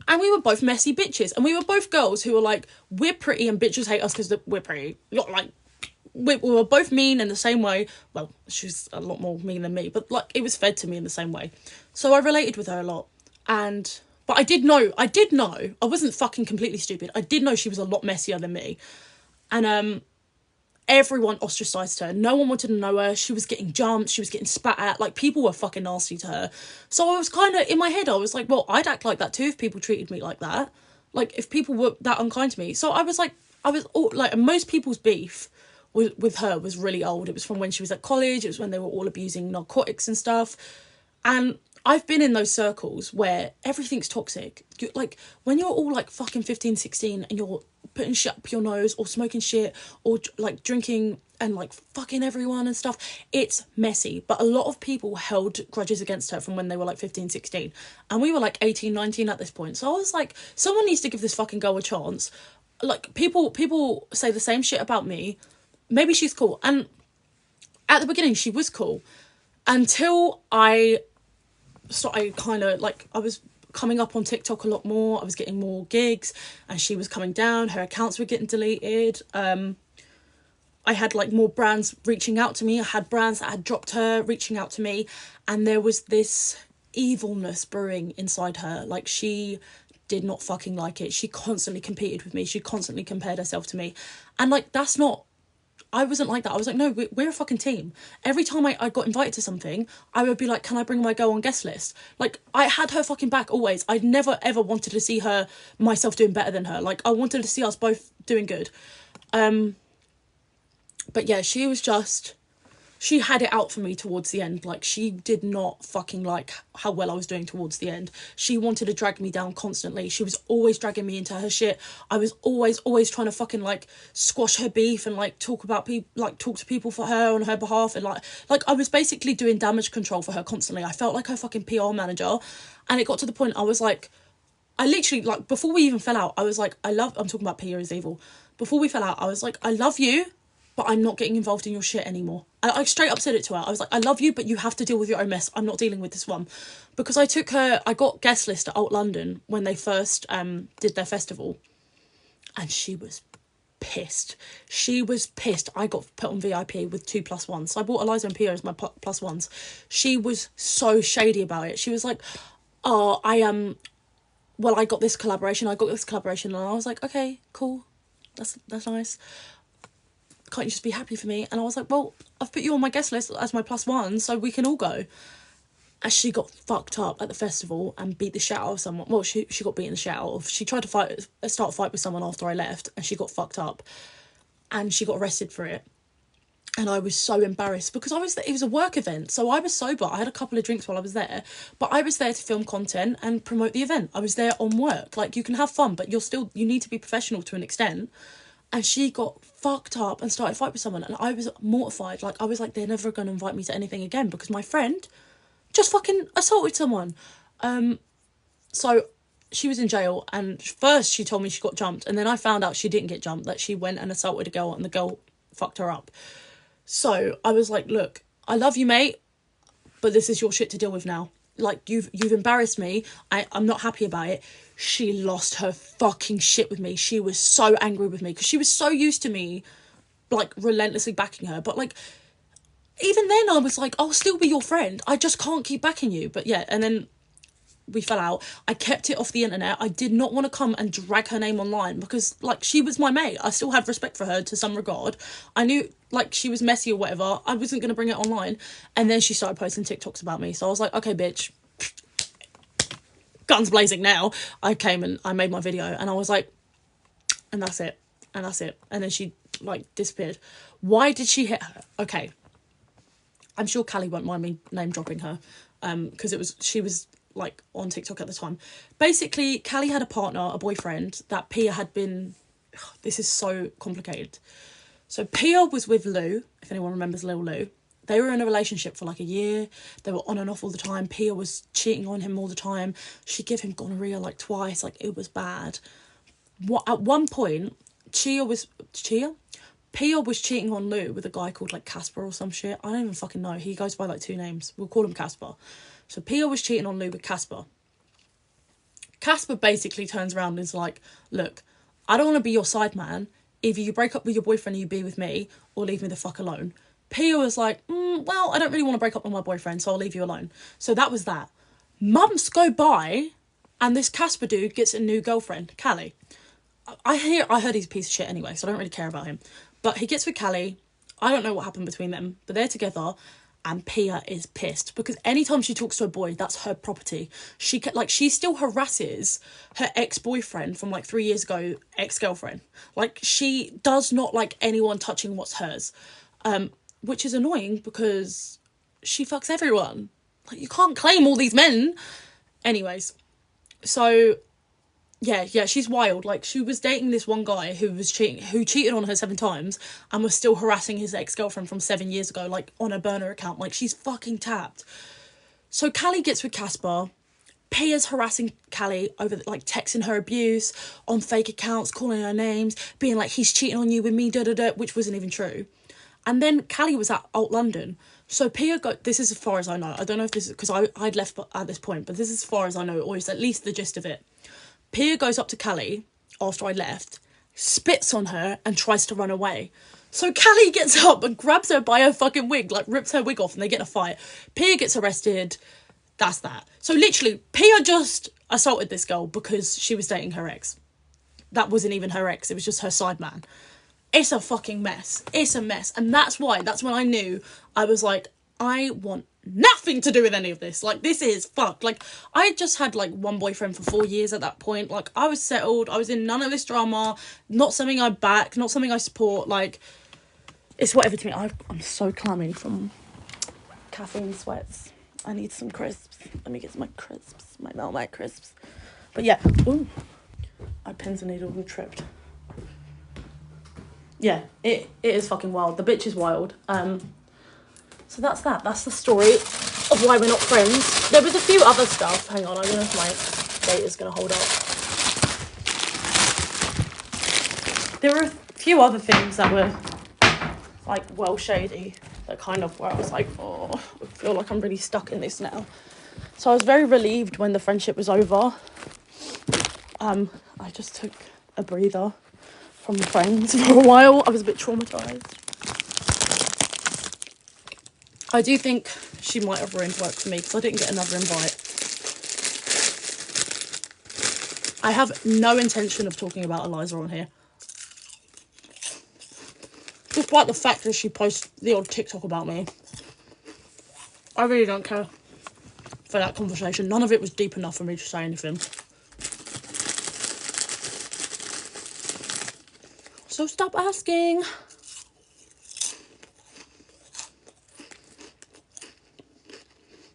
And we were both messy bitches. And we were both girls who were like, we're pretty and bitches hate us because we're pretty. Not like, we were both mean in the same way. Well, she's a lot more mean than me, but like it was fed to me in the same way. So I related with her a lot. But I did know, I wasn't fucking completely stupid. I did know she was a lot messier than me. And everyone ostracised her. No one wanted to know her. She was getting jumped. She was getting spat at. Like, people were fucking nasty to her. So I was kind of, in my head, I was like, well, I'd act like that too if people treated me like that. like, if people were that unkind to me. So I was like, most people's beef with her was really old. It was from when she was at college. It was when they were all abusing narcotics and stuff. And I've been in those circles where everything's toxic. Like, when you're all, like, fucking 15, 16 and you're putting shit up your nose or smoking shit or, like, drinking and, like, fucking everyone and stuff, it's messy. But a lot of people held grudges against her from when they were, like, 15, 16. And we were, like, 18, 19 at this point. So I was like, someone needs to give this fucking girl a chance. Like, people say the same shit about me. Maybe she's cool. And at the beginning, she was cool. Until I kind of, like, I was coming up on TikTok a lot more. I was getting more gigs and she was coming down. Her accounts were getting deleted. I had, like, more brands reaching out to me. I had brands that had dropped her reaching out to me. And there was this evilness brewing inside her. Like, she did not fucking like it. She constantly competed with me. She constantly compared herself to me. And, like, that's not... I wasn't like that. I was like, no, we're a fucking team. Every time I got invited to something, I would be like, can I bring my girl on guest list? Like, I had her fucking back always. I'd never, ever wanted to see myself doing better than her. Like, I wanted to see us both doing good. But yeah, she had it out for me towards the end. Like, she did not fucking like how well I was doing towards the end. She wanted to drag me down constantly. She was always dragging me into her shit. I was always trying to fucking, like, squash her beef and, like, talk to people for her on her behalf. And like I was basically doing damage control for her constantly. I felt like her fucking PR manager. And it got to the point I was like, I literally, like, before we even fell out, I was like, I'm talking about Pia is evil. Before we fell out, I was like, I love you, but I'm not getting involved in your shit anymore. I straight up said it to her. I was like, I love you, but you have to deal with your own mess. I'm not dealing with this one. Because I got guest list at Alt London when they first did their festival. And she was pissed. She was pissed. I got put on VIP with 2+1s. So I bought Eliza and Pia as my +1s. She was so shady about it. She was like, oh, I got this collaboration. And I was like, okay, cool. That's nice. Can't you just be happy for me? And I was like, well, I've put you on my guest list as my +1, so we can all go. And she got fucked up at the festival and beat the shit out of someone. Well, she got beaten the shit out of. She tried to start a fight with someone after I left, and she got fucked up. And she got arrested for it. And I was so embarrassed because it was a work event. So I was sober. I had a couple of drinks while I was there. But I was there to film content and promote the event. I was there on work. Like, you can have fun, but you need to be professional to an extent. And she got fucked up and started a fight with someone. And I was mortified. Like, I was like, they're never going to invite me to anything again because my friend just fucking assaulted someone. So she was in jail. And first she told me she got jumped. And then I found out she didn't get jumped. That she went and assaulted a girl and the girl fucked her up. So I was like, look, I love you, mate. But this is your shit to deal with now. Like, you've embarrassed me. I'm not happy about it. She lost her fucking shit with me. She was so angry with me because she was so used to me, like, relentlessly backing her. But, like, even then I was like, I'll still be your friend. I just can't keep backing you. But yeah, and then we fell out. I kept it off the internet. I did not want to come and drag her name online because, like, she was my mate. I still had respect for her to some regard. I knew, like, she was messy or whatever. I wasn't going to bring it online. And then she started posting TikToks about me. So I was like, okay, bitch, guns blazing now. I came and I made my video and I was like, and that's it. And that's it. And then she, like, disappeared. Why did she hit her? Okay. I'm sure Callie won't mind me name dropping her. Because she was, like, on TikTok at the time. Basically, Callie had a boyfriend, that Pia had been... This is so complicated. So Pia was with Lou, if anyone remembers Lil Lou. They were in a relationship for like a year. They were on and off all the time. Pia was cheating on him all the time. She gave him gonorrhea like twice. Like, it was bad. At one point, Pia was cheating on Lou with a guy called like Casper or some shit. I don't even fucking know. He goes by like 2 names. We'll call him Casper. So Pia was cheating on Lou with Casper. Casper basically turns around and is like, look, I don't want to be your side man. Either you break up with your boyfriend and you be with me, or leave me the fuck alone. Pia was like, well, I don't really want to break up with my boyfriend, so I'll leave you alone. So that was that. Months go by, and this Casper dude gets a new girlfriend, Callie. I heard he's a piece of shit anyway, so I don't really care about him. But he gets with Callie. I don't know what happened between them, but they're together. and Pia is pissed because anytime she talks to a boy, that's her property. She still harasses her ex-boyfriend from like 3 years ago, ex-girlfriend. Like, she does not like anyone touching what's hers, which is annoying because she fucks everyone. Like, you can't claim all these men. Anyways, so yeah, she's wild. Like, she was dating this one guy who cheated on her 7 times and was still harassing his ex-girlfriend from 7 years ago, like, on a burner account. Like, she's fucking tapped. So Callie gets with Casper. Pia's harassing Callie over, like, texting her abuse on fake accounts, calling her names, being like, he's cheating on you with me, da-da-da, which wasn't even true. And then Callie was at Alt London. So Pia this is as far as I know. I don't know if this is, because I'd left at this point, but this is as far as I know, or is at least the gist of it. Pia goes up to Callie after I left, spits on her and tries to run away. So Callie gets up and grabs her by her fucking wig, like rips her wig off, and they get in a fight. Pia gets arrested. That's that. So literally, Pia just assaulted this girl because she was dating her ex. That wasn't even her ex. It was just her side man. It's a fucking mess. It's a mess. And that's when I knew, I was like, I want nothing to do with any of this. Like, this is fucked. Like, I just had like one boyfriend for 4 years at that point. Like, I was settled. I was in none of this drama. Not something I back. Not something I support. Like, it's whatever to me. I'm so clammy from caffeine sweats. I need some crisps. Let me get my crisps. My Melmac crisps. But yeah. Ooh. My pins and needles all tripped. Yeah, it is fucking wild. The bitch is wild. So that's that. That's the story of why we're not friends. There was a few other stuff. Hang on, I don't know if my data's going to hold up. There were a few other things that were, like, well shady. That kind of where I was like, oh, I feel like I'm really stuck in this now. So I was very relieved when the friendship was over. I just took a breather from friends for a while. I was a bit traumatised. I do think she might have ruined work for me because I didn't get another invite. I have no intention of talking about Eliza on here. Despite the fact that she posts the odd TikTok about me. I really don't care for that conversation. None of it was deep enough for me to say anything. So stop asking.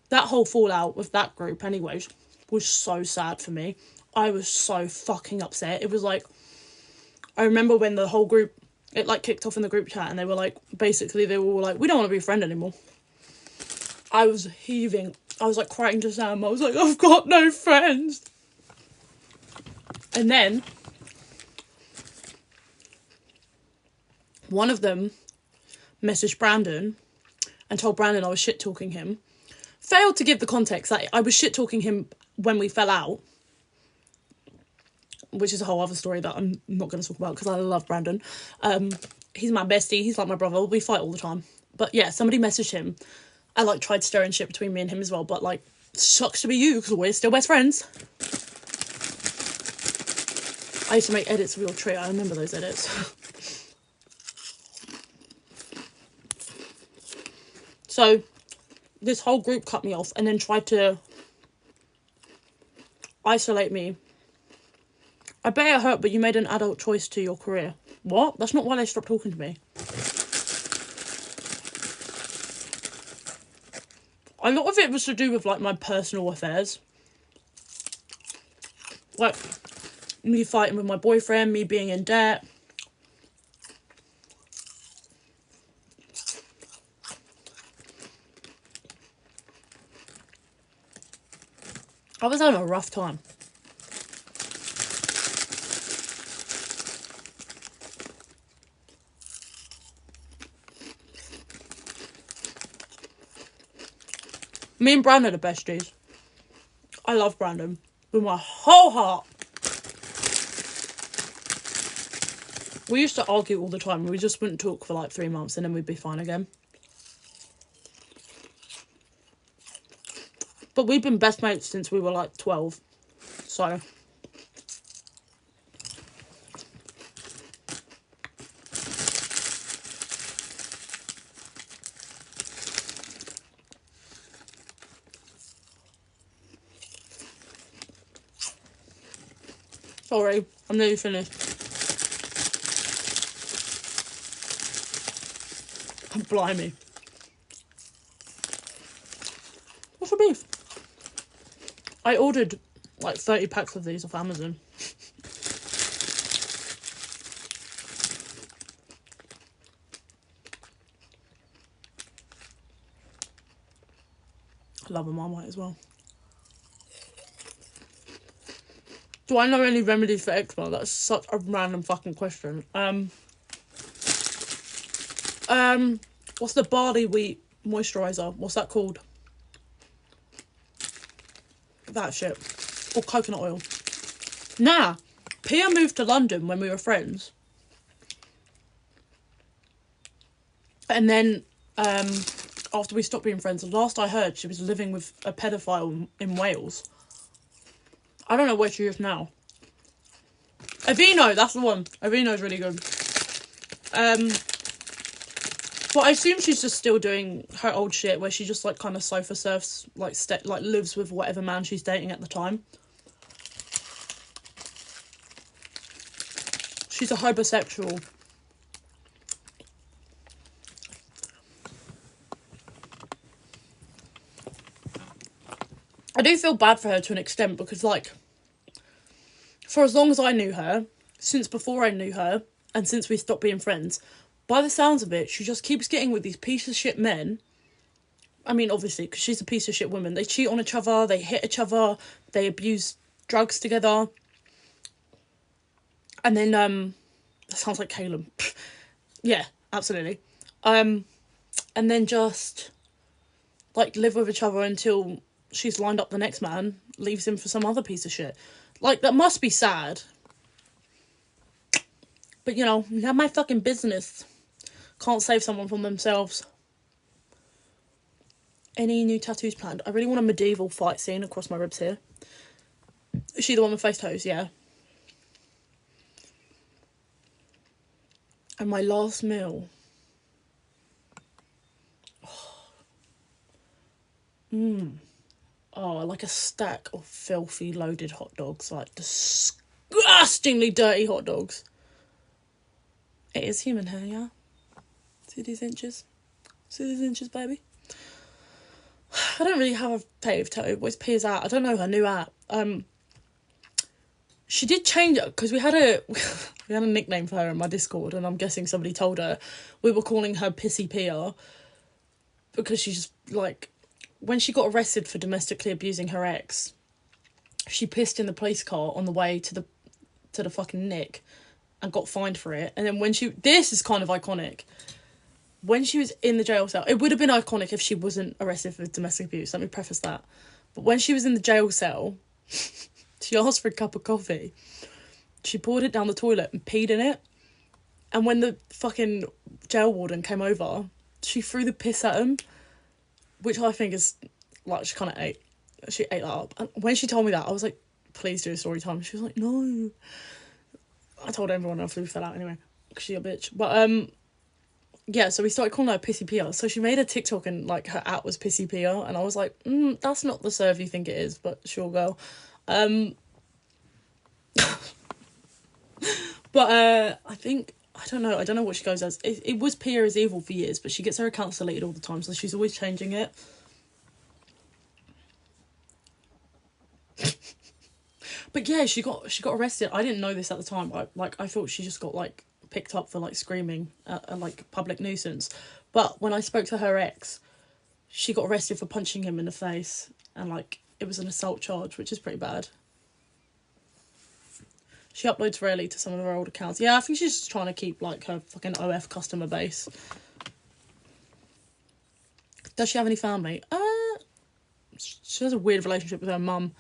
That whole fallout with that group anyways was so sad for me. I was so fucking upset. It was like, I remember when the whole group, it like kicked off in the group chat and they were like, basically they were all like, we don't want to be a friend anymore. I was heaving. I was like crying to Sam. I was like, I've got no friends. And then one of them messaged Brandon and told Brandon I was shit talking him. Failed to give the context that I was shit talking him when we fell out, which is a whole other story that I'm not going to talk about because I love Brandon. He's my bestie. He's like my brother. We fight all the time. But yeah, somebody messaged him. I like tried stirring shit between me and him as well. But like, sucks to be you because we're still best friends. I used to make edits of your tree. I remember those edits. So this whole group cut me off and then tried to isolate me. I bet it hurt, but you made an adult choice to your career. What? That's not why they stopped talking to me. A lot of it was to do with, like, my personal affairs. Like, me fighting with my boyfriend, me being in debt. I was having a rough time. Me and Brandon are besties. I love Brandon with my whole heart. We used to argue all the time. We just wouldn't talk for like 3 months and then we'd be fine again. But we've been best mates since we were like 12. So. Sorry, I'm nearly finished. Blimey. What's for beef? I ordered like 30 packs of these off Amazon. I love a Marmite as well. Do I know any remedies for eczema? That's such a random fucking question. What's the barley wheat moisturiser? What's that called? That shit. Or coconut oil. Nah. Pia moved to London when we were friends. And then, after we stopped being friends, the last I heard, she was living with a paedophile in Wales. I don't know where she is now. Aveeno, that's the one. Aveeno's really good. But I assume she's just still doing her old shit where she just like kind of sofa surfs, like lives with whatever man she's dating at the time. She's a homosexual. I do feel bad for her to an extent because, like, for as long as I knew her, since before I knew her, and since we stopped being friends, by the sounds of it, she just keeps getting with these piece of shit men. I mean, obviously, because she's a piece of shit woman. They cheat on each other, they hit each other, they abuse drugs together. And then, that sounds like Caleb. Yeah, absolutely. And then just, like, live with each other until she's lined up the next man, leaves him for some other piece of shit. Like, that must be sad. But, you know, not my fucking business. Can't save someone from themselves. Any new tattoos planned? I really want a medieval fight scene across my ribs here. Is she the one with face toes? Yeah. And my last meal. Oh, like a stack of filthy loaded hot dogs. Like disgustingly dirty hot dogs. It is human hair, yeah. See these inches? See these inches, baby? I don't really have a fave tattoo. Where's Pia's at? I don't know her new at. She did change it because we had a nickname for her in my Discord, and I'm guessing somebody told her. We were calling her Pissy Pia because she's like, when she got arrested for domestically abusing her ex, she pissed in the police car on the way to the fucking nick and got fined for it. And then this is kind of iconic. When she was in the jail cell, it would have been iconic if she wasn't arrested for domestic abuse. Let me preface that. But when she was in the jail cell, she asked for a cup of coffee. She poured it down the toilet and peed in it. And when the fucking jail warden came over, she threw the piss at him, which I think is, like, she ate that up. And when she told me that, I was like, please do a story time. She was like, no. I told everyone else we fell out anyway, because she's a bitch. But, yeah, so we started calling her Pissy Pia. So she made a TikTok and, like, her at was Pissy Pia. And I was like, that's not the serve you think it is, but sure, girl. But, I think, I don't know what she goes as. It was Pia is Evil for years, but she gets her accounts deleted all the time, so she's always changing it. But yeah, she got arrested. I didn't know this at the time. I thought she just got, like, picked up for, like, screaming at like, public nuisance. But when I spoke to her ex, she got arrested for punching him in the face. And, like, it was an assault charge, which is pretty bad. She uploads rarely to some of her old accounts. Yeah, I think she's just trying to keep, like, her fucking OF customer base. Does she have any family? She has a weird relationship with her mum.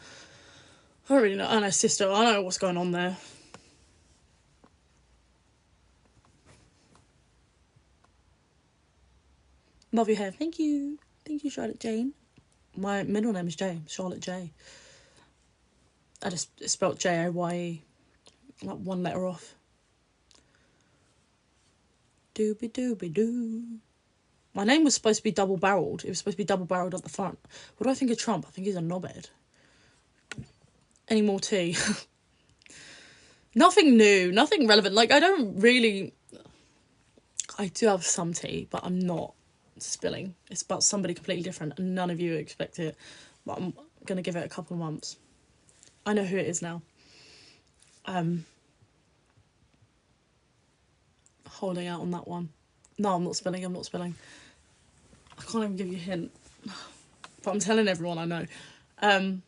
I don't really know. And her sister. I don't know what's going on there. Love your hair. Thank you. Thank you, Charlotte Jane. My middle name is Jay. Charlotte J. I just spelt Jaye. Like one letter off. Doobie-doobie-doo. My name was supposed to be double-barreled. It was supposed to be double-barreled at the front. What do I think of Trump? I think he's a knobhead. Any more tea? Nothing new, nothing relevant. Like, I do have some tea, but I'm not spilling. It's about somebody completely different, and none of you expect it. But I'm going to give it a couple of months. I know who it is now. Holding out on that one. No, I'm not spilling. I can't even give you a hint. But I'm telling everyone I know. I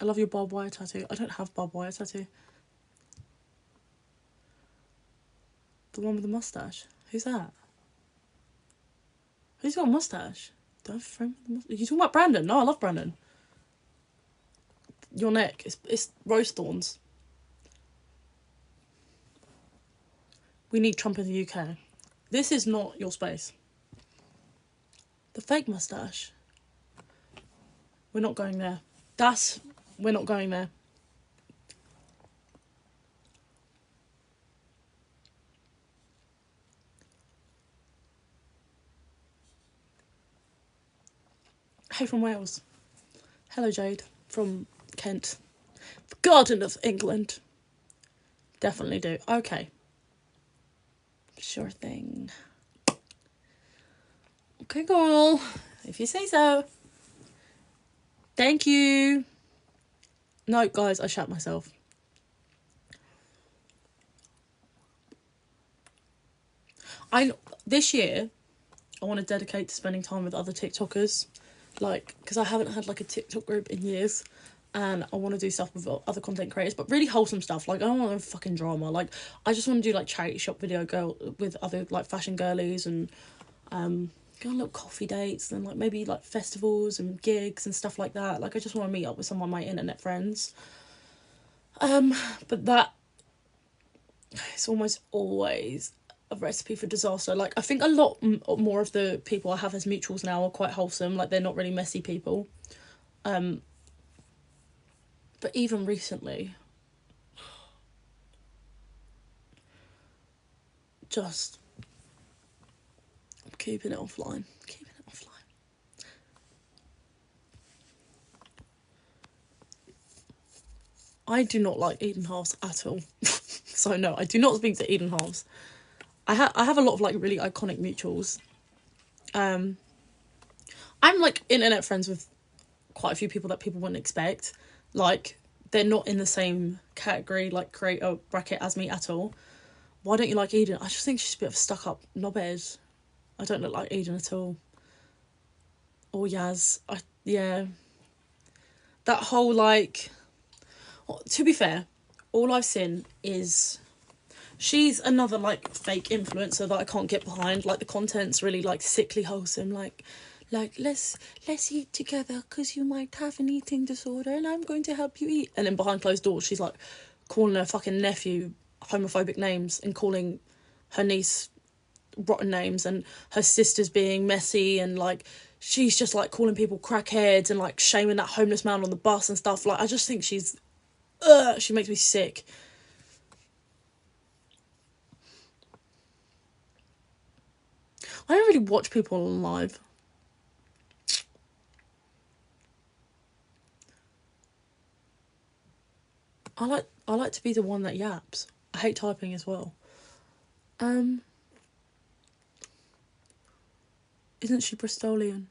love your barbed wire tattoo. I don't have barbed wire tattoo. The one with the mustache. Who's that? Who's got a mustache? Do I have a friend with a mustache? Are you talking about Brandon? No, I love Brandon. Your neck. It's rose thorns. We need Trump in the UK. This is not your space. The fake mustache. We're not going there. We're not going there. Hey from Wales. Hello Jade from Kent. The Garden of England. Definitely do. Okay. Sure thing. Okay, girl. If you say so. Thank you. No, guys, I shat myself. This year, I want to dedicate to spending time with other TikTokers. Like, because I haven't had, like, a TikTok group in years. And I want to do stuff with other content creators. But really wholesome stuff. Like, I don't want no fucking drama. Like, I just want to do, like, charity shop video girl with other, like, fashion girlies. And go on little coffee dates. And, like, maybe, like, festivals and gigs and stuff like that. Like, I just want to meet up with some of my internet friends. But that... It's almost always a recipe for disaster. Like, I think a lot more of the people I have as mutuals now are quite wholesome. Like, they're not really messy people. But even recently, just keeping it offline. I do not like Eden Halves at all. So no, I do not speak to Eden Halves. I have a lot of, like, really iconic mutuals. I'm, like, internet friends with quite a few people that people wouldn't expect. Like, they're not in the same category, like, creator bracket as me at all. Why don't you like Eden? I just think she's a bit of a stuck-up knobhead. I don't look like Eden at all. Or Yaz. Yeah. That whole, like... To be fair, all I've seen is... She's another, like, fake influencer that I can't get behind. Like, the content's really, like, sickly wholesome. Like let's eat together because you might have an eating disorder and I'm going to help you eat. And then behind closed doors, she's, like, calling her fucking nephew homophobic names and calling her niece rotten names and her sister's being messy and, like, she's just, like, calling people crackheads and, like, shaming that homeless man on the bus and stuff. Like, I just think she makes me sick. I don't really watch people on live. I like to be the one that yaps. I hate typing as well. Isn't she Bristolian?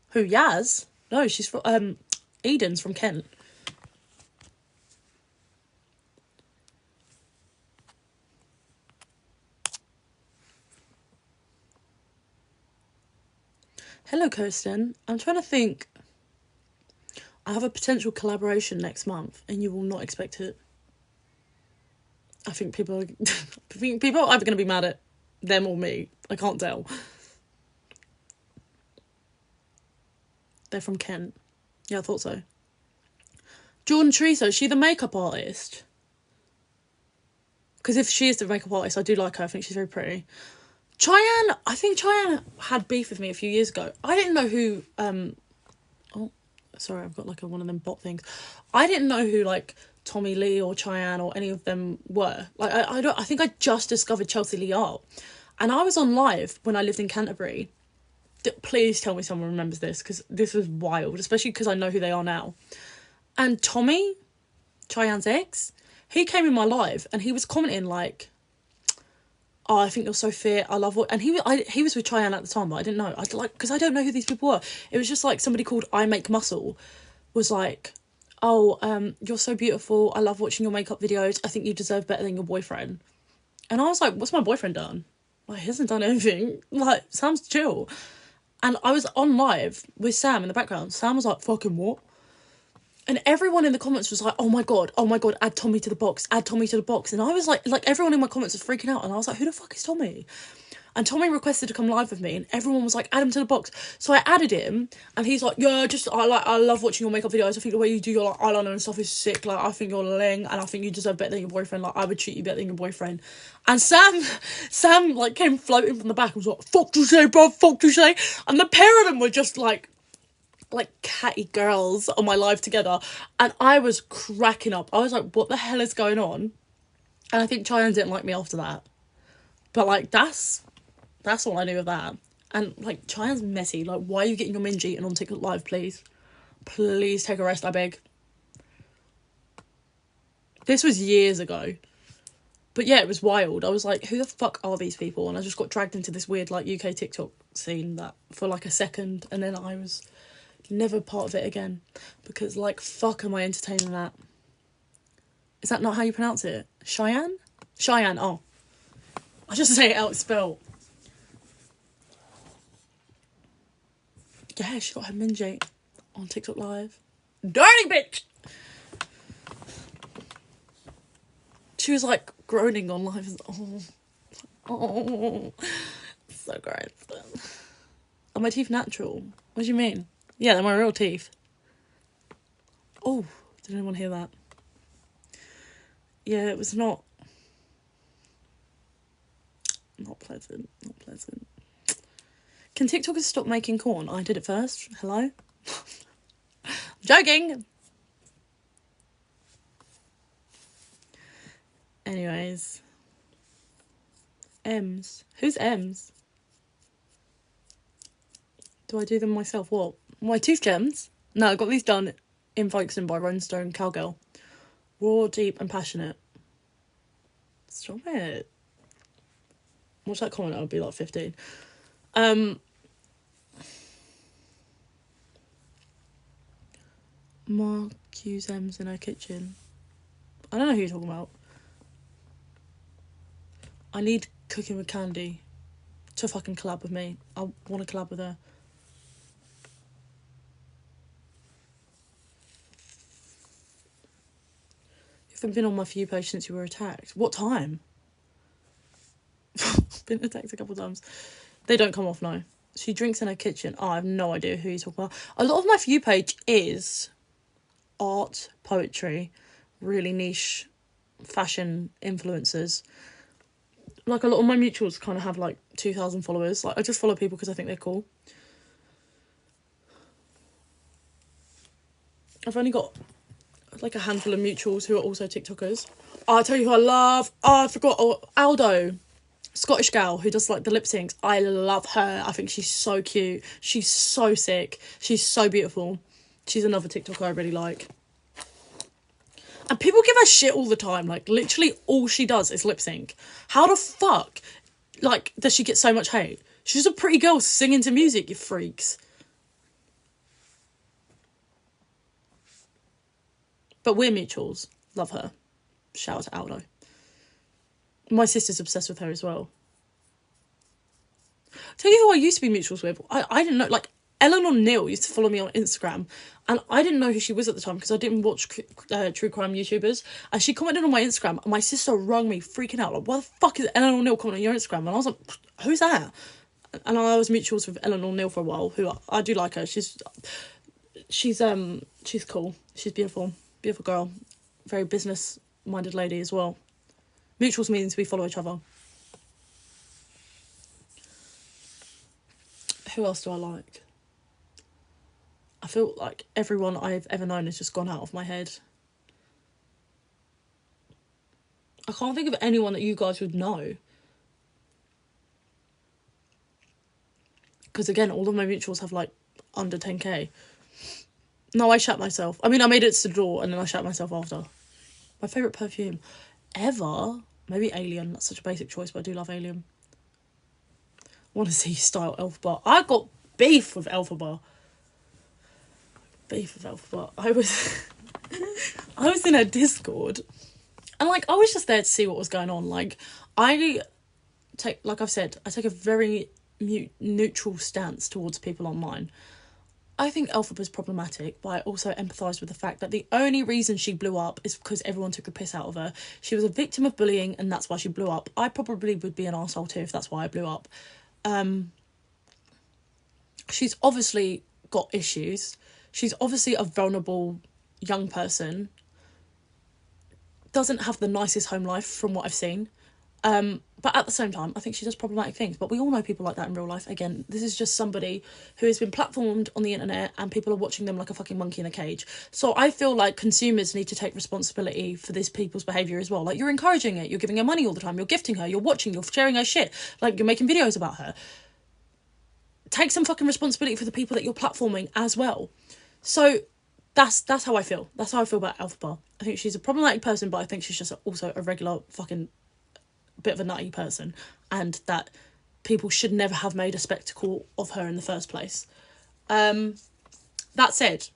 Who, Yaz? No, she's from Eden's from Kent. Hello, Kirsten. I'm trying to think. I have a potential collaboration next month, and you will not expect it. I think people are either going to be mad at them or me. I can't tell. They're from Kent. Yeah, I thought so. Jordan Treaso, is she the makeup artist? Because if she is the makeup artist, I do like her. I think she's very pretty. Cheyenne, I think Cheyenne had beef with me a few years ago. I didn't know who... oh, sorry, I've got, like, one of them bot things. I didn't know who, like, Tommy Lee or Cheyenne or any of them were. Like, I think I just discovered Chelsea Lee Art. And I was on live when I lived in Canterbury. Please tell me someone remembers this, because this was wild, especially because I know who they are now. And Tommy, Cheyenne's ex, He came in my live and he was commenting like, oh, I think you're so fit. I love what... And he was with Cheyenne at the time, but I didn't know. Because I don't know who these people were. It was just like somebody called I Make Muscle was like, oh, you're so beautiful. I love watching your makeup videos. I think you deserve better than your boyfriend. And I was like, what's my boyfriend done? Like, he hasn't done anything. Like, Sam's chill. And I was on live with Sam in the background. Sam was like, fucking what? And everyone in the comments was like, oh my god, add Tommy to the box, add Tommy to the box. And I was like everyone in my comments was freaking out. And I was like, who the fuck is Tommy? And Tommy requested to come live with me, and everyone was like, add him to the box. So I added him, and he's like, yeah, I love watching your makeup videos. I think the way you do your like eyeliner and stuff is sick. Like, I think you're ling, and I think you deserve better than your boyfriend. Like, I would treat you better than your boyfriend. And Sam like came floating from the back and was like, fuck you say, bro, fuck you say. And the pair of them were just like catty girls on my live together, and I was cracking up. I was like, what the hell is going on? And I think Cheyenne didn't like me after that, but like that's all I knew of that. And like, Cheyenne's messy. Like, why are you getting your minge eaten on TikTok live? Please take a rest, I beg. This was years ago, but yeah, it was wild. I was like, who the fuck are these people? And I just got dragged into this weird like UK TikTok scene that for like a second, and then I was never part of it again, because like, fuck am I entertaining that? Is that not how you pronounce it? Cheyenne, oh, I just say it out spelled. Yeah, she got her minge on TikTok live. Dirty bitch! She was like groaning on live. Oh, so gross. Are my teeth natural? What do you mean? Yeah, they're my real teeth. Oh, did anyone hear that? Yeah, it was not pleasant. Not pleasant. Can TikTokers stop making corn? I did it first. Hello? I'm joking! Anyways. M's. Who's M's? Do I do them myself? What? My tooth gems? No, I got these done in Folkestone by Rhinestone Cowgirl. Raw, deep and passionate. Stop it. Watch that comment, I would be like 15. Mark Q's M's in her kitchen. I don't know who you're talking about. I need Cooking with Candy to fucking collab with me. I want to collab with her. You haven't been on my For You page since you were attacked. What time? Been attacked a couple of times. They don't come off now. She drinks in her kitchen. Oh, I have no idea who you're talking about. A lot of my For You page is art, poetry, really niche fashion influencers. Like, a lot of my mutuals kind of have like 2,000 followers. Like, I just follow people because I think they're cool. I've only got like a handful of mutuals who are also TikTokers. Oh, I'll tell you who I love. Oh, I forgot. Oh, Aldo, Scottish gal who does like the lip syncs. I love her. I think she's so cute. She's so sick. She's so beautiful. She's another TikToker I really like. And people give her shit all the time. Like, literally all she does is lip sync. How the fuck, like, does she get so much hate? She's a pretty girl singing to music, you freaks. But we're mutuals. Love her. Shout out to Aldo. My sister's obsessed with her as well. Tell you who I used to be mutuals with. I didn't know, like, Eleanor Neal used to follow me on Instagram, and I didn't know who she was at the time because I didn't watch true crime YouTubers. And she commented on my Instagram, and my sister rung me freaking out, like, why the fuck is Eleanor Neal commenting on your Instagram? And I was like, who's that? And I was mutuals with Eleanor Neal for a while, who I do like her. She's cool. She's beautiful girl, very business minded lady as well. Mutuals means we follow each other. Who else do I like? I feel like everyone I've ever known has just gone out of my head. I can't think of anyone that you guys would know. Because again, all of my mutuals have like under 10k. No, I shat myself. I mean, I made it to the door and then I shat myself after. My favourite perfume ever, maybe Alien. That's such a basic choice, but I do love Alien. I want to see you style Elf Bar. I got beef with Alpha Bar. I was I was in her Discord, and like I was just there to see what was going on. Like I take a very neutral stance towards people online. I think Elphaba's problematic, but I also empathise with the fact that the only reason she blew up is because everyone took a piss out of her. She was a victim of bullying, and that's why she blew up. I probably would be an arsehole too if that's why I blew up. She's obviously got issues. She's obviously a vulnerable young person. Doesn't have the nicest home life from what I've seen. But at the same time, I think she does problematic things. But we all know people like that in real life. Again, this is just somebody who has been platformed on the internet and people are watching them like a fucking monkey in a cage. So I feel like consumers need to take responsibility for these people's behaviour as well. Like, you're encouraging it, you're giving her money all the time, you're gifting her, you're watching, you're sharing her shit. Like, you're making videos about her. Take some fucking responsibility for the people that you're platforming as well. So that's how I feel. That's how I feel about Alpha Bar. I think she's a problematic person, but I think she's just also a regular fucking bit of a nutty person, and that people should never have made a spectacle of her in the first place. That said,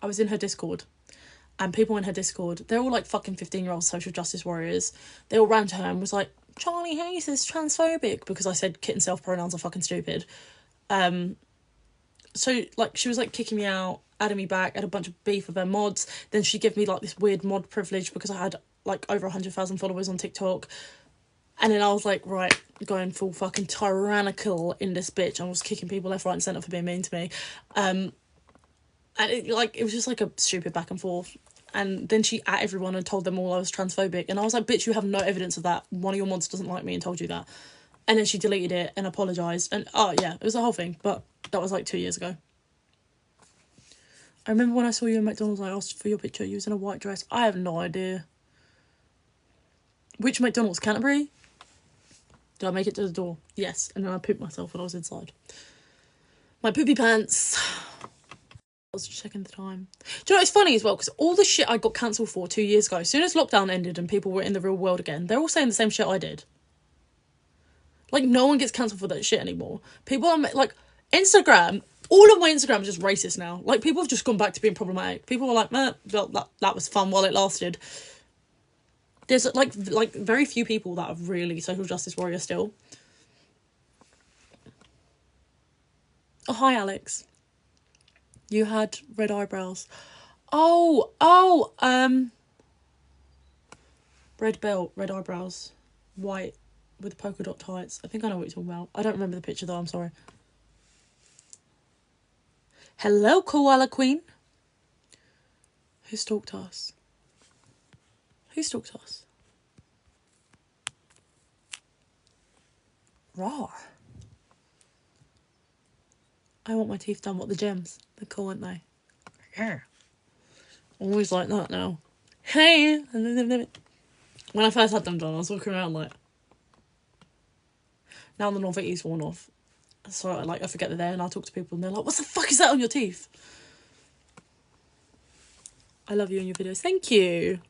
I was in her Discord, and people in her Discord, they're all like fucking 15-year-old social justice warriors. They all ran to her and was like, Charlie Hayes is transphobic, because I said kitten self-pronouns are fucking stupid. So like she was like kicking me out, adding me back, had a bunch of beef with her mods. Then she gave me like this weird mod privilege because I had like over 100,000 followers on TikTok. And then I was like, right, going full fucking tyrannical in this bitch. I was kicking people left, right and centre for being mean to me. And it was just like a stupid back and forth. And then she at everyone and told them all I was transphobic. And I was like, bitch, you have no evidence of that. One of your mods doesn't like me and told you that. And then she deleted it and apologised. And oh yeah, it was a whole thing. But that was like 2 years ago. I remember when I saw you in McDonald's, I asked for your picture. You was in a white dress. I have no idea. Which McDonald's? Canterbury? Did I make it to the door? Yes. And then I pooped myself when I was inside. My poopy pants. I was checking the time. Do you know what's funny as well? Because all the shit I got cancelled for 2 years ago, as soon as lockdown ended and people were in the real world again, they're all saying the same shit I did. Like, no one gets cancelled for that shit anymore. People are, like, Instagram, all of my Instagram is just racist now. Like, people have just gone back to being problematic. People are like, well, that was fun while it lasted. There's, like very few people that are really social justice warriors still. Oh, hi, Alex. You had red eyebrows. Red belt, red eyebrows, white with polka dot tights. I think I know what you're talking about. I don't remember the picture though, I'm sorry. Hello, Koala Queen. Who stalked us? Who stalked us? Raw. I want my teeth done. What, the gems? They're cool, aren't they? Yeah. Always like that now. Hey! When I first had them done, I was walking around like... Now the novelty's worn off. So I forget they're there and I talk to people and they're like, what the fuck is that on your teeth? I love you and your videos. Thank you.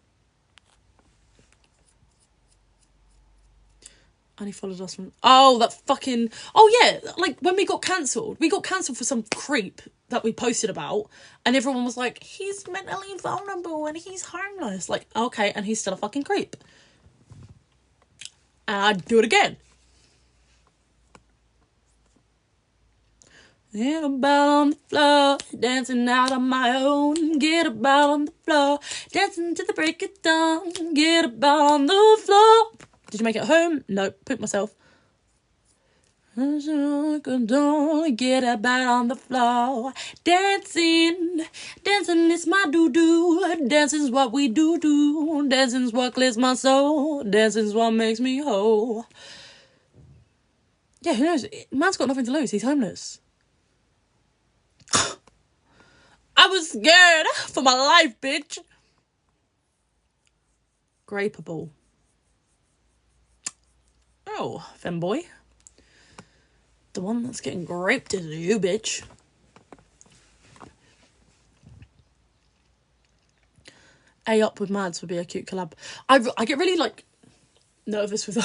And he followed us from... Oh, that fucking... Oh, yeah. Like, when we got cancelled for some creep that we posted about. And everyone was like, he's mentally vulnerable and he's homeless. Like, okay, and he's still a fucking creep. And I'd do it again. Get about on the floor, dancing out on my own. Get about on the floor, dancing to the break of dawn. Get about on the floor. Did you make it home? No, pooped myself. Get about on the floor, dancing is my doo-doo. Dancing's what we do. Dancing's what clears my soul. Dancing's what makes me whole. Yeah, who knows? Man's got nothing to lose. He's homeless. I was scared for my life, bitch. Grapeable. Oh, femboy. The one that's getting graped is you, bitch. A Up with Mads would be a cute collab. I get really like nervous with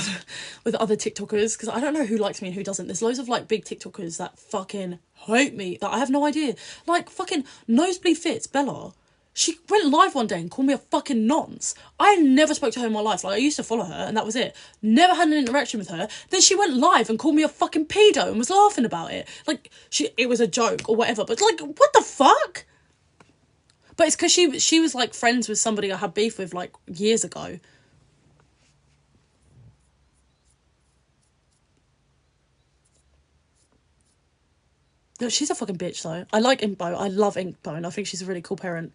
other TikTokers because I don't know who likes me and who doesn't. There's loads of like big TikTokers that fucking hate me that I have no idea. Like fucking Nosebleed Fits, Bella. She went live one day and called me a fucking nonce. I never spoke to her in my life. Like, I used to follow her and that was it. Never had an interaction with her. Then she went live and called me a fucking pedo and was laughing about it. Like, it was a joke or whatever. But, like, what the fuck? But it's because she was, like, friends with somebody I had beef with, like, years ago. No, she's a fucking bitch, though. I like Inkbone. I love Inkbone. I think she's a really cool parent.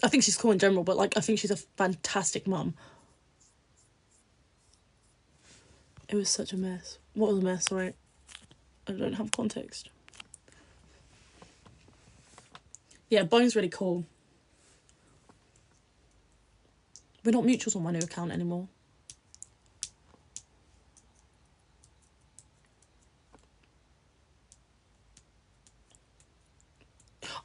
I think she's cool in general, but, like, I think she's a fantastic mum. It was such a mess. What was a mess? Sorry. I don't have context. Yeah, Bone's really cool. We're not mutuals on my new account anymore.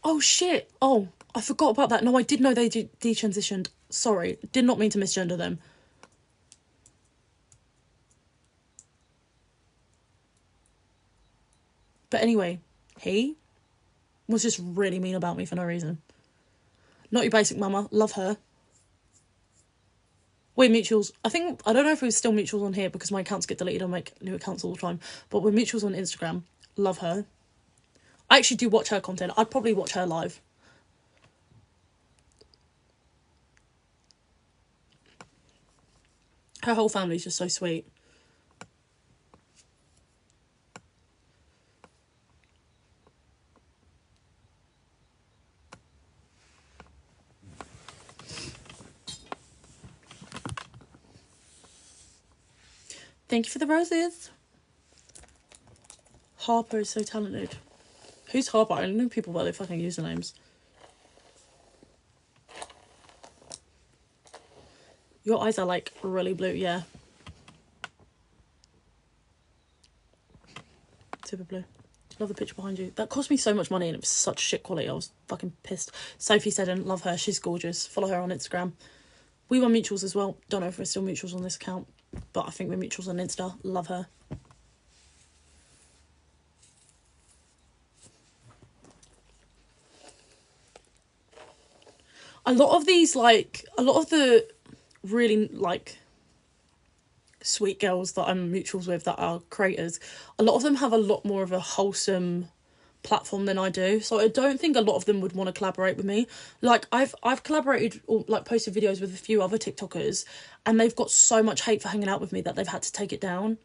Oh, shit. Oh, I forgot about that. No, I did know they detransitioned. Sorry. Did not mean to misgender them. But anyway, he was just really mean about me for no reason. Not your basic mama. Love her. We're mutuals. I don't know if we're still mutuals on here because my accounts get deleted. I make new accounts all the time. But we're mutuals on Instagram. Love her. I actually do watch her content. I'd probably watch her live. Her whole family's just so sweet. Thank you for the roses. Harper is so talented. Who's Harper? I don't know people by their fucking usernames. Your eyes are like really blue, yeah. Super blue. Love the picture behind you. That cost me so much money and it was such shit quality. I was fucking pissed. Sophie Seddon, love her. She's gorgeous. Follow her on Instagram. We were mutuals as well. Don't know if we're still mutuals on this account, but I think we're mutuals on Insta. Love her. A lot of the really, like, sweet girls that I'm mutuals with that are creators, a lot of them have a lot more of a wholesome platform than I do. So I don't think a lot of them would want to collaborate with me. Like, I've collaborated or, like, posted videos with a few other TikTokers and they've got so much hate for hanging out with me that they've had to take it down.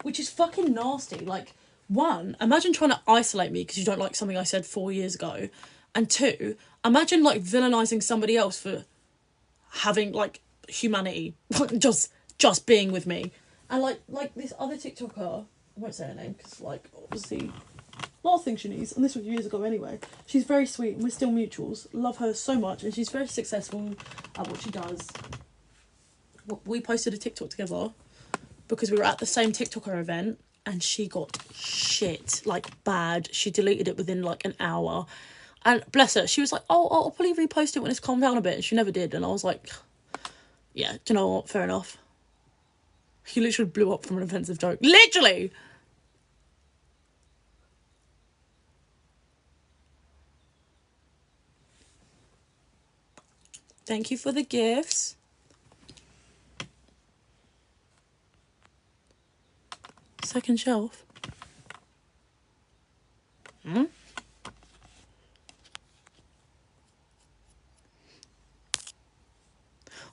Which is fucking nasty. Like, one, imagine trying to isolate me because you don't like something I said 4 years ago. And two, imagine, like, villainising somebody else for having, like, humanity. just being with me. And, like this other TikToker, I won't say her name because, like, obviously, last thing she needs, and this was years ago anyway, she's very sweet and we're still mutuals. Love her so much and she's very successful at what she does. We posted a TikTok together because we were at the same TikToker event and she got shit, like, bad. She deleted it within, like, an hour. And bless her, she was like, oh, I'll probably repost it when it's calmed down a bit. And she never did. And I was like, yeah, do you know what? Fair enough. He literally blew up from an offensive joke. Literally! Thank you for the gifts. Second shelf.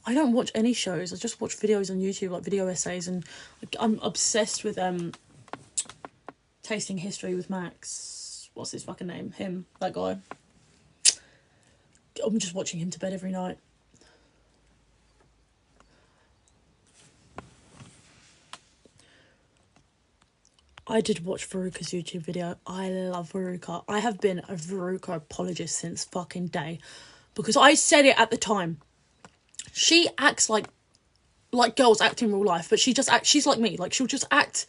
I don't watch any shows. I just watch videos on YouTube, like video essays, and I'm obsessed with tasting history with Max. What's his fucking name? Him, that guy. I'm just watching him to bed every night. I did watch Veruca's YouTube video. I love Veruca. I have been a Veruca apologist since fucking day. Because I said it at the time. She acts like girls act in real life, but she just acts, she's like me. Like, she'll just act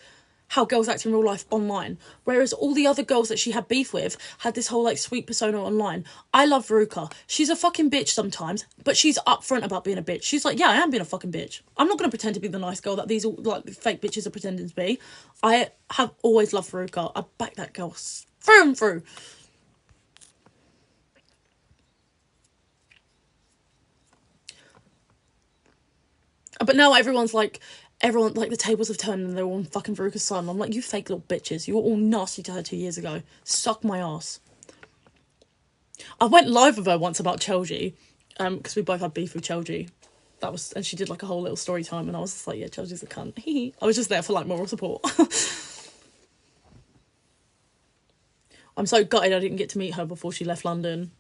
how girls act in real life online. Whereas all the other girls that she had beef with had this whole like sweet persona online. I love Veruca. She's a fucking bitch sometimes, but she's upfront about being a bitch. She's like, yeah, I am being a fucking bitch. I'm not going to pretend to be the nice girl that these all like fake bitches are pretending to be. I have always loved Veruca. I back that girl through and through. But now everyone, like, the tables have turned and they're all on fucking Veruca's side. I'm like, you fake little bitches. You were all nasty to her 2 years ago. Suck my ass. I went live with her once about Chelsea, because we both had beef with Chelsea. And she did like a whole little story time, and I was just like, yeah, Chelsea's a cunt. I was just there for like moral support. I'm so gutted I didn't get to meet her before she left London.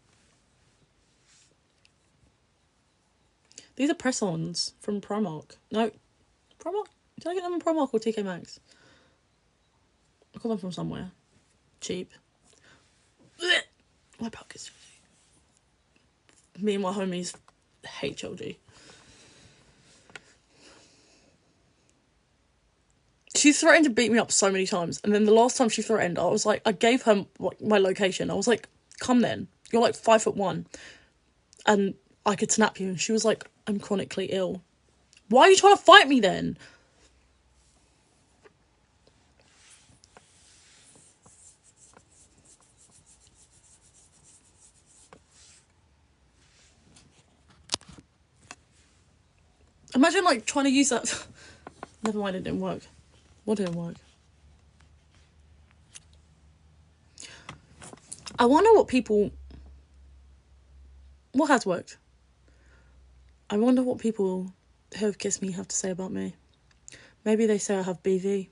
These are press-ons from Primark. No, Primark? Did I get them in Primark or TK Maxx? I got them from somewhere. Cheap. My pockets. Me and my homies hate Chelsea. She threatened to beat me up so many times. And then the last time she threatened, I was like, I gave her my location. I was like, come then. You're like 5'1". And I could snap you. And she was like, I'm chronically ill. Why are you trying to fight me then? Imagine like trying to use that. Never mind, it didn't work. What didn't work? I wonder what has worked? I wonder what people who have kissed me have to say about me. Maybe they say I have BV.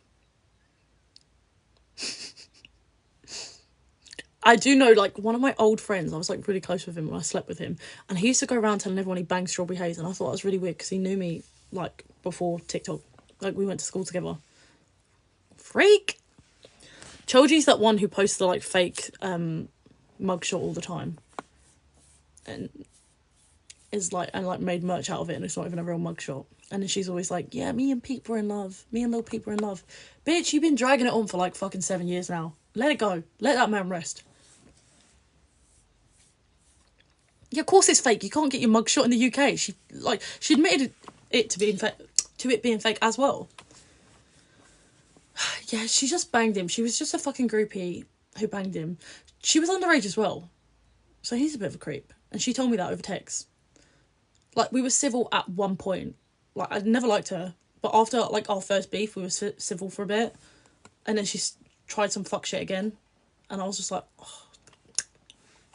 I do know, like, one of my old friends, I was, like, really close with him when I slept with him, and he used to go around telling everyone he banged Strawberry Haze, and I thought that was really weird, because he knew me, like, before TikTok. Like, we went to school together. Freak! Choji's that one who posts the, like, fake mugshot all the time. And is, like, made merch out of it, and it's not even a real mugshot. And then she's always like, yeah, me and Pete were in love. Me and Lil Peep were in love. Bitch, you've been dragging it on for, like, fucking 7 years now. Let it go. Let that man rest. Yeah, of course it's fake. You can't get your mugshot in the UK. She admitted it to it being fake as well. Yeah, she just banged him. She was just a fucking groupie who banged him. She was underage as well. So he's a bit of a creep. And she told me that over text. Like, we were civil at one point. Like, I never liked her. But after, like, our first beef, we were civil for a bit. And then she tried some fuck shit again. And I was just like,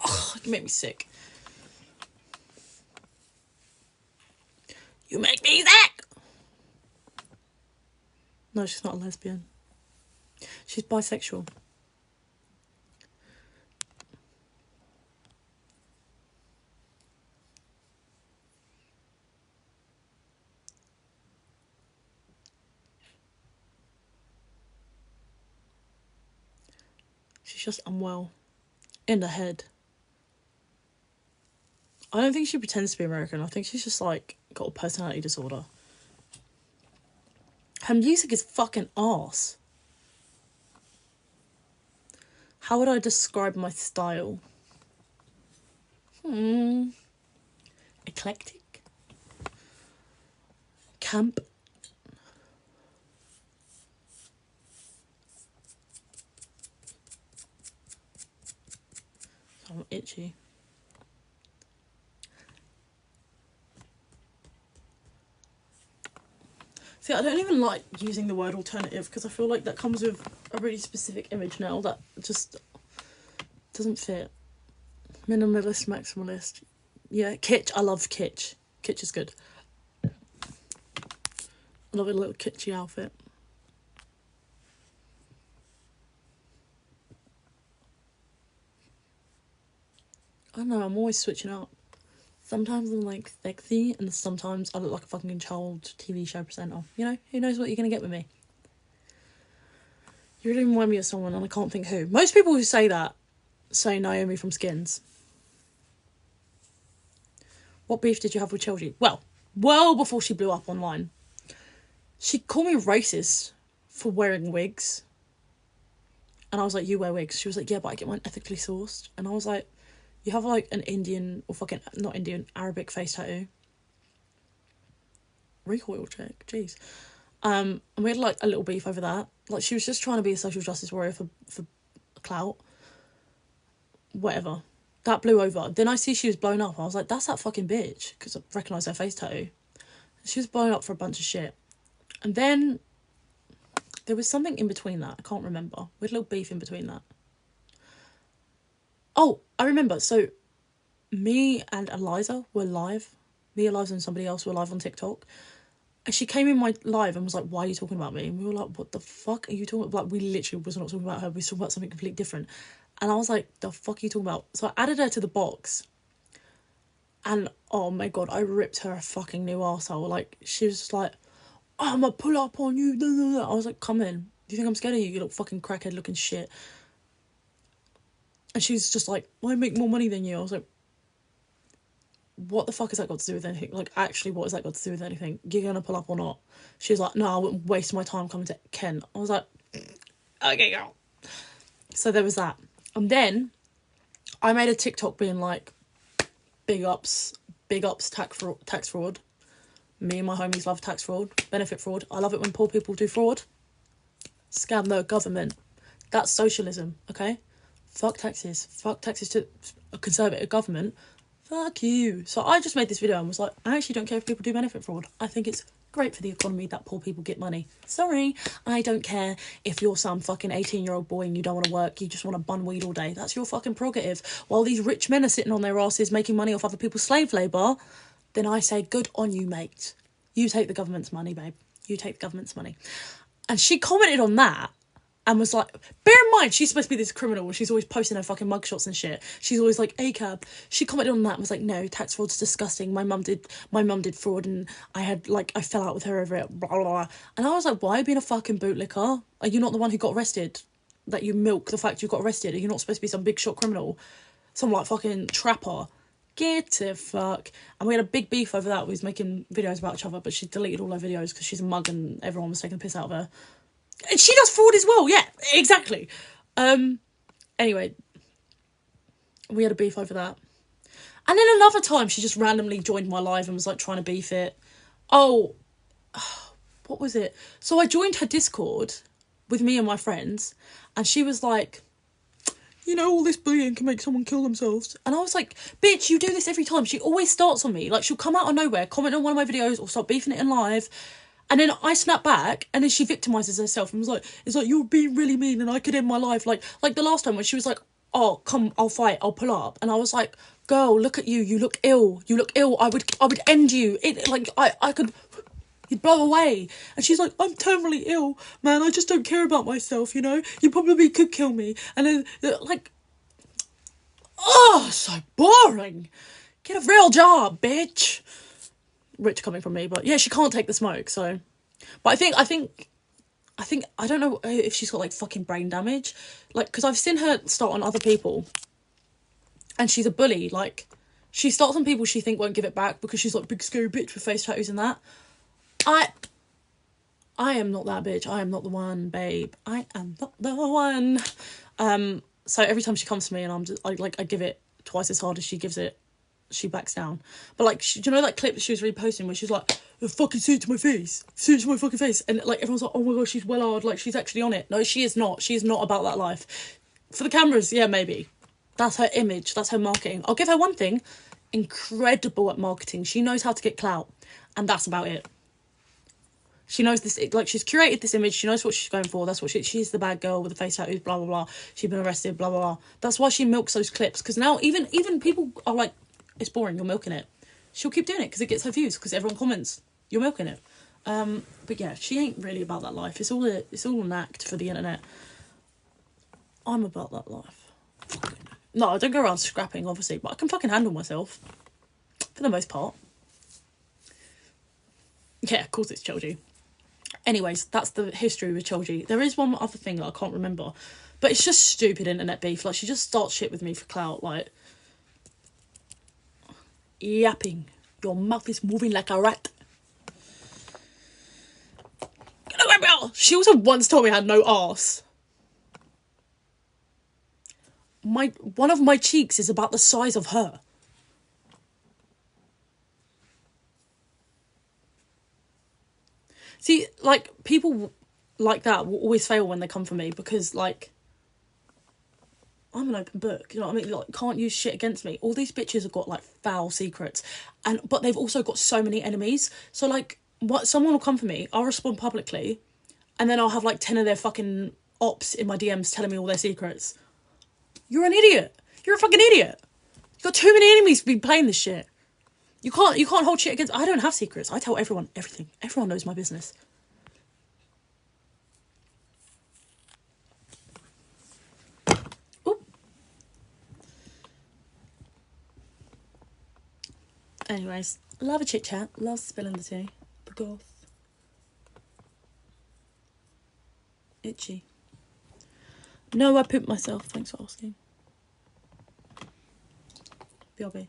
oh, you make me sick. You make me sick! No, she's not a lesbian. She's bisexual. She's just unwell. In the head. I don't think she pretends to be American. I think she's just, like, got a personality disorder. Her music is fucking arse. How would I describe my style? Eclectic? Camp? I'm itchy. See, I don't even like using the word alternative because I feel like that comes with a really specific image now that just doesn't fit. Minimalist, maximalist. Yeah, kitsch. I love kitsch. Kitsch is good. I love a little kitschy outfit. I don't know, I'm always switching up. Sometimes I'm, like, sexy, and sometimes I look like a fucking child TV show presenter. You know, who knows what you're going to get with me? You really remind me of someone, and I can't think who. Most people who say that say Naomi from Skins. What beef did you have with Chelsea? Well before she blew up online. She called me racist for wearing wigs. And I was like, you wear wigs? She was like, yeah, but I get mine ethically sourced. And I was like, you have like an Indian, or fucking, not Indian, Arabic face tattoo. Recoil check, jeez. And we had like a little beef over that. Like, she was just trying to be a social justice warrior for clout. Whatever. That blew over. Then I see she was blown up. I was like, that's that fucking bitch. Because I recognised her face tattoo. She was blown up for a bunch of shit. And then there was something in between that. I can't remember. We had a little beef in between that. Oh, I remember. So me and Eliza were live. Me, Eliza, and somebody else were live on TikTok. And she came in my live and was like, why are you talking about me? And we were like, what the fuck are you talking about? Like, we literally was not talking about her. We were talking about something completely different. And I was like, the fuck are you talking about? So I added her to the box. And, oh my God, I ripped her a fucking new arsehole. Like, she was just like, oh, I'm gonna pull up on you. I was like, come in. Do you think I'm scared of you, you little fucking crackhead looking shit? And she's just like, well, I make more money than you. I was like, what the fuck has that got to do with anything? Like, actually, what has that got to do with anything? You're gonna pull up or not? She was like, no, I wouldn't waste my time coming to Ken. I was like, okay, girl. So there was that. And then I made a TikTok being like, big ups tax fraud. Me and my homies love tax fraud, benefit fraud. I love it when poor people do fraud. Scam the government. That's socialism, okay? Fuck taxes. Fuck taxes to a conservative government. Fuck you. So I just made this video and was like, I actually don't care if people do benefit fraud. I think it's great for the economy that poor people get money. Sorry, I don't care if you're some fucking 18-year-old boy and you don't want to work, you just want to bun weed all day. That's your fucking prerogative. While these rich men are sitting on their asses making money off other people's slave labour, then I say, good on you, mate. You take the government's money, babe. You take the government's money. And she commented on that and was like, bear in mind, she's supposed to be this criminal. She's always posting her fucking mugshots and shit. She's always like, ACAB. She commented on that and was like, no, tax fraud's disgusting. My mum did fraud and I fell out with her over it, blah, blah, blah. And I was like, why are you being a fucking bootlicker? Are you not the one who got arrested? That you milk the fact you got arrested? Are you not supposed to be some big shot criminal? Some like fucking trapper? Get the fuck. And we had a big beef over that. We was making videos about each other, but she deleted all her videos because she's a mug and everyone was taking the piss out of her. And she does fraud as well, yeah, exactly. Anyway, we had a beef over that. And then another time she just randomly joined my live and was like trying to beef it. Oh, what was it? So I joined her Discord with me and my friends, and she was like, you know, all this bullying can make someone kill themselves. And I was like, bitch, you do this every time. She always starts on me. Like, she'll come out of nowhere, comment on one of my videos, or start beefing it in live. And then I snap back, and then she victimises herself and was like, it's like, you're being really mean and I could end my life. Like the last time when she was like, oh, come, I'll fight, I'll pull up. And I was like, girl, look at you. You look ill. You look ill. I would end you. I could... You'd blow away. And she's like, I'm terminally ill, man. I just don't care about myself, you know? You probably could kill me. And then, like... Oh, so boring. Get a real job, bitch. Rich coming from me, but yeah, she can't take the smoke, so... But I think, I don't know if she's got, like, fucking brain damage. Like, because I've seen her start on other people. And she's a bully. Like, she starts on people she think won't give it back because she's, like, big scary bitch with face tattoos and that. I am not that bitch. I am not the one, babe. I am not the one. So every time she comes to me and I give it twice as hard as she gives it, she backs down. But like, do you know that clip that she was reposting where she's like, fucking say it to my face. Say it to my fucking face. And like, everyone's like, oh my God, she's well hard. Like, she's actually on it. No, she is not. She is not about that life. For the cameras, yeah, maybe. That's her image. That's her marketing. I'll give her one thing. Incredible at marketing. She knows how to get clout. And that's about it. She knows this, like, she's curated this image. She knows what she's going for. That's what she's the bad girl with the face tattoos, blah, blah, blah. She's been arrested, blah, blah, blah. That's why she milks those clips. Because now even people are like, it's boring, you're milking it. She'll keep doing it because it gets her views, because everyone comments, you're milking it. But yeah, she ain't really about that life. It's all an act for the internet. I'm about that life. No, I don't go around scrapping, obviously, but I can fucking handle myself. For the most part. Yeah, of course it's Chilji. Anyways, that's the history with Chilji. There is one other thing that I can't remember. But it's just stupid internet beef. Like, she just starts shit with me for clout. Like, yapping. Your mouth is moving like a rat. Get away, Bill! She also once told me I had no arse. One of my cheeks is about the size of her. See, like, people like that will always fail when they come for me because, like, I'm an open book, you know what I mean? Like, can't use shit against me. All these bitches have got, like, foul secrets, but they've also got so many enemies. So, like, someone will come for me, I'll respond publicly, and then I'll have, like, 10 of their fucking ops in my DMs telling me all their secrets. You're an idiot. You're a fucking idiot. You've got too many enemies to be playing this shit. You can't hold shit against... I don't have secrets. I tell everyone everything. Everyone knows my business. Ooh. Anyways, love a chit chat. Love spilling the tea. The goth. Itchy. No, I pooped myself. Thanks for asking. BRB.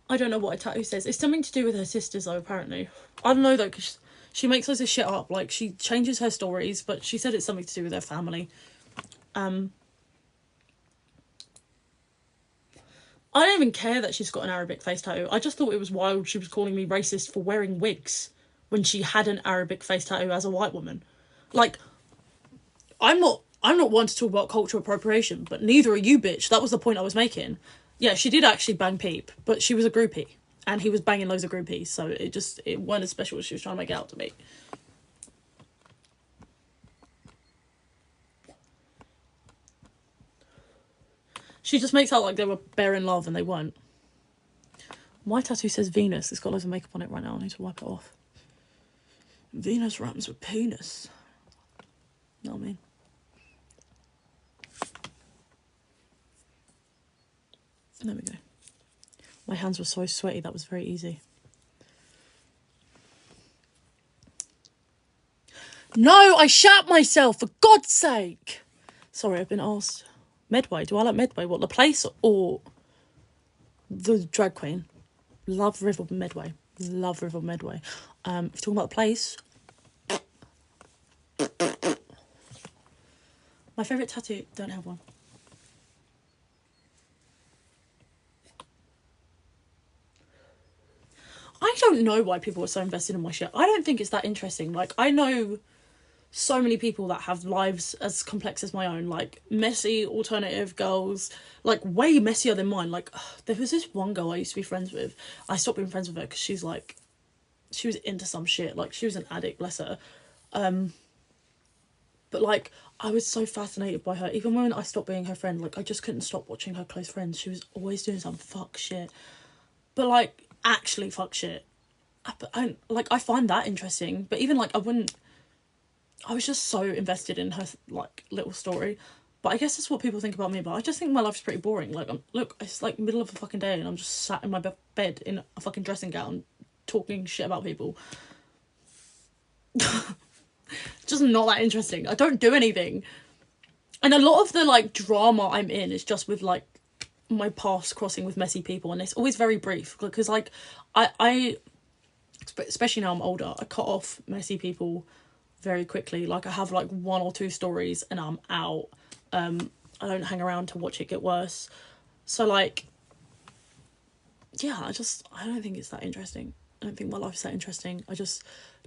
I don't know what a tattoo says. It's something to do with her sisters, though, apparently. I don't know, though, because she makes loads of shit up. Like, she changes her stories, but she said it's something to do with her family. I don't even care that she's got an Arabic face tattoo. I just thought it was wild she was calling me racist for wearing wigs when she had an Arabic face tattoo as a white woman. Like, I'm not one to talk about cultural appropriation, but neither are you, bitch. That was the point I was making. Yeah, she did actually bang Peep, but she was a groupie. And he was banging loads of groupies, so it wasn't as special as she was trying to make it out to be. She just makes out like they were bare in love and they weren't. My tattoo says Venus. It's got loads of makeup on it right now. I need to wipe it off. Venus rhymes with penis. You know what I mean? There we go. My hands were so sweaty, that was very easy. No, I shat myself, for God's sake! Sorry, I've been asked. Medway, do I like Medway? What, the place or the drag queen? Love River Medway. Love River Medway. If you're talking about the place... My favourite tattoo, don't have one. I don't know why people are so invested in my shit. I don't think it's that interesting. Like, I know so many people that have lives as complex as my own. Like, messy, alternative girls. Like, way messier than mine. Like, there was this one girl I used to be friends with. I stopped being friends with her because she's, like... She was into some shit. Like, she was an addict, bless her. But, like, I was so fascinated by her. Even when I stopped being her friend, like, I just couldn't stop watching her close friends. She was always doing some fuck shit. But, like... actually fuck shit. I find that interesting, but even like I was just so invested in her like little story. But I guess that's what people think about me. But I just think my life's pretty boring. Like, look, it's like middle of the fucking day and I'm just sat in my bed in a fucking dressing gown talking shit about people. Just not that interesting. I don't do anything, and a lot of the like drama I'm in is just with like my paths crossing with messy people, and it's always very brief because like I especially now I'm older, I cut off messy people very quickly. Like, I have like 1 or 2 stories and I'm out. I don't hang around to watch it get worse. So like, yeah, I don't think it's that interesting. I don't think my life's that interesting. I just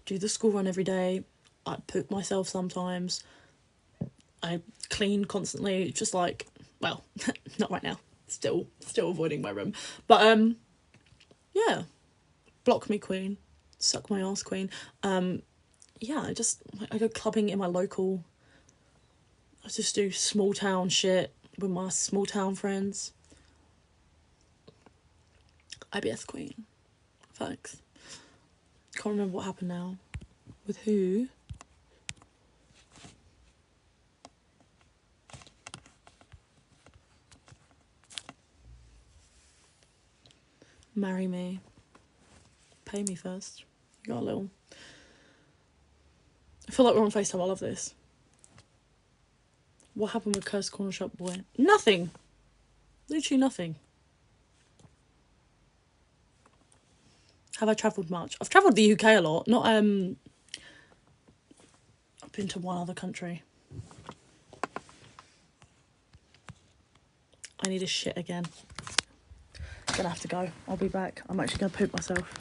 do the school run every day. I poop myself sometimes. I clean constantly, just like, well, not right now. Still avoiding my room. But, yeah. Block me, queen. Suck my ass, queen. Yeah, I go clubbing in my local. I just do small town shit with my small town friends. IBS queen. Thanks. Can't remember what happened now. With who? Marry me. Pay me first. You got a little... I feel like we're on FaceTime. I love this. What happened with Cursed Corner Shop Boy? Nothing. Literally nothing. Have I travelled much? I've travelled the UK a lot. Not I've been to one other country. I need a shit again. Gonna have to go. I'll be back. I'm actually gonna poop myself.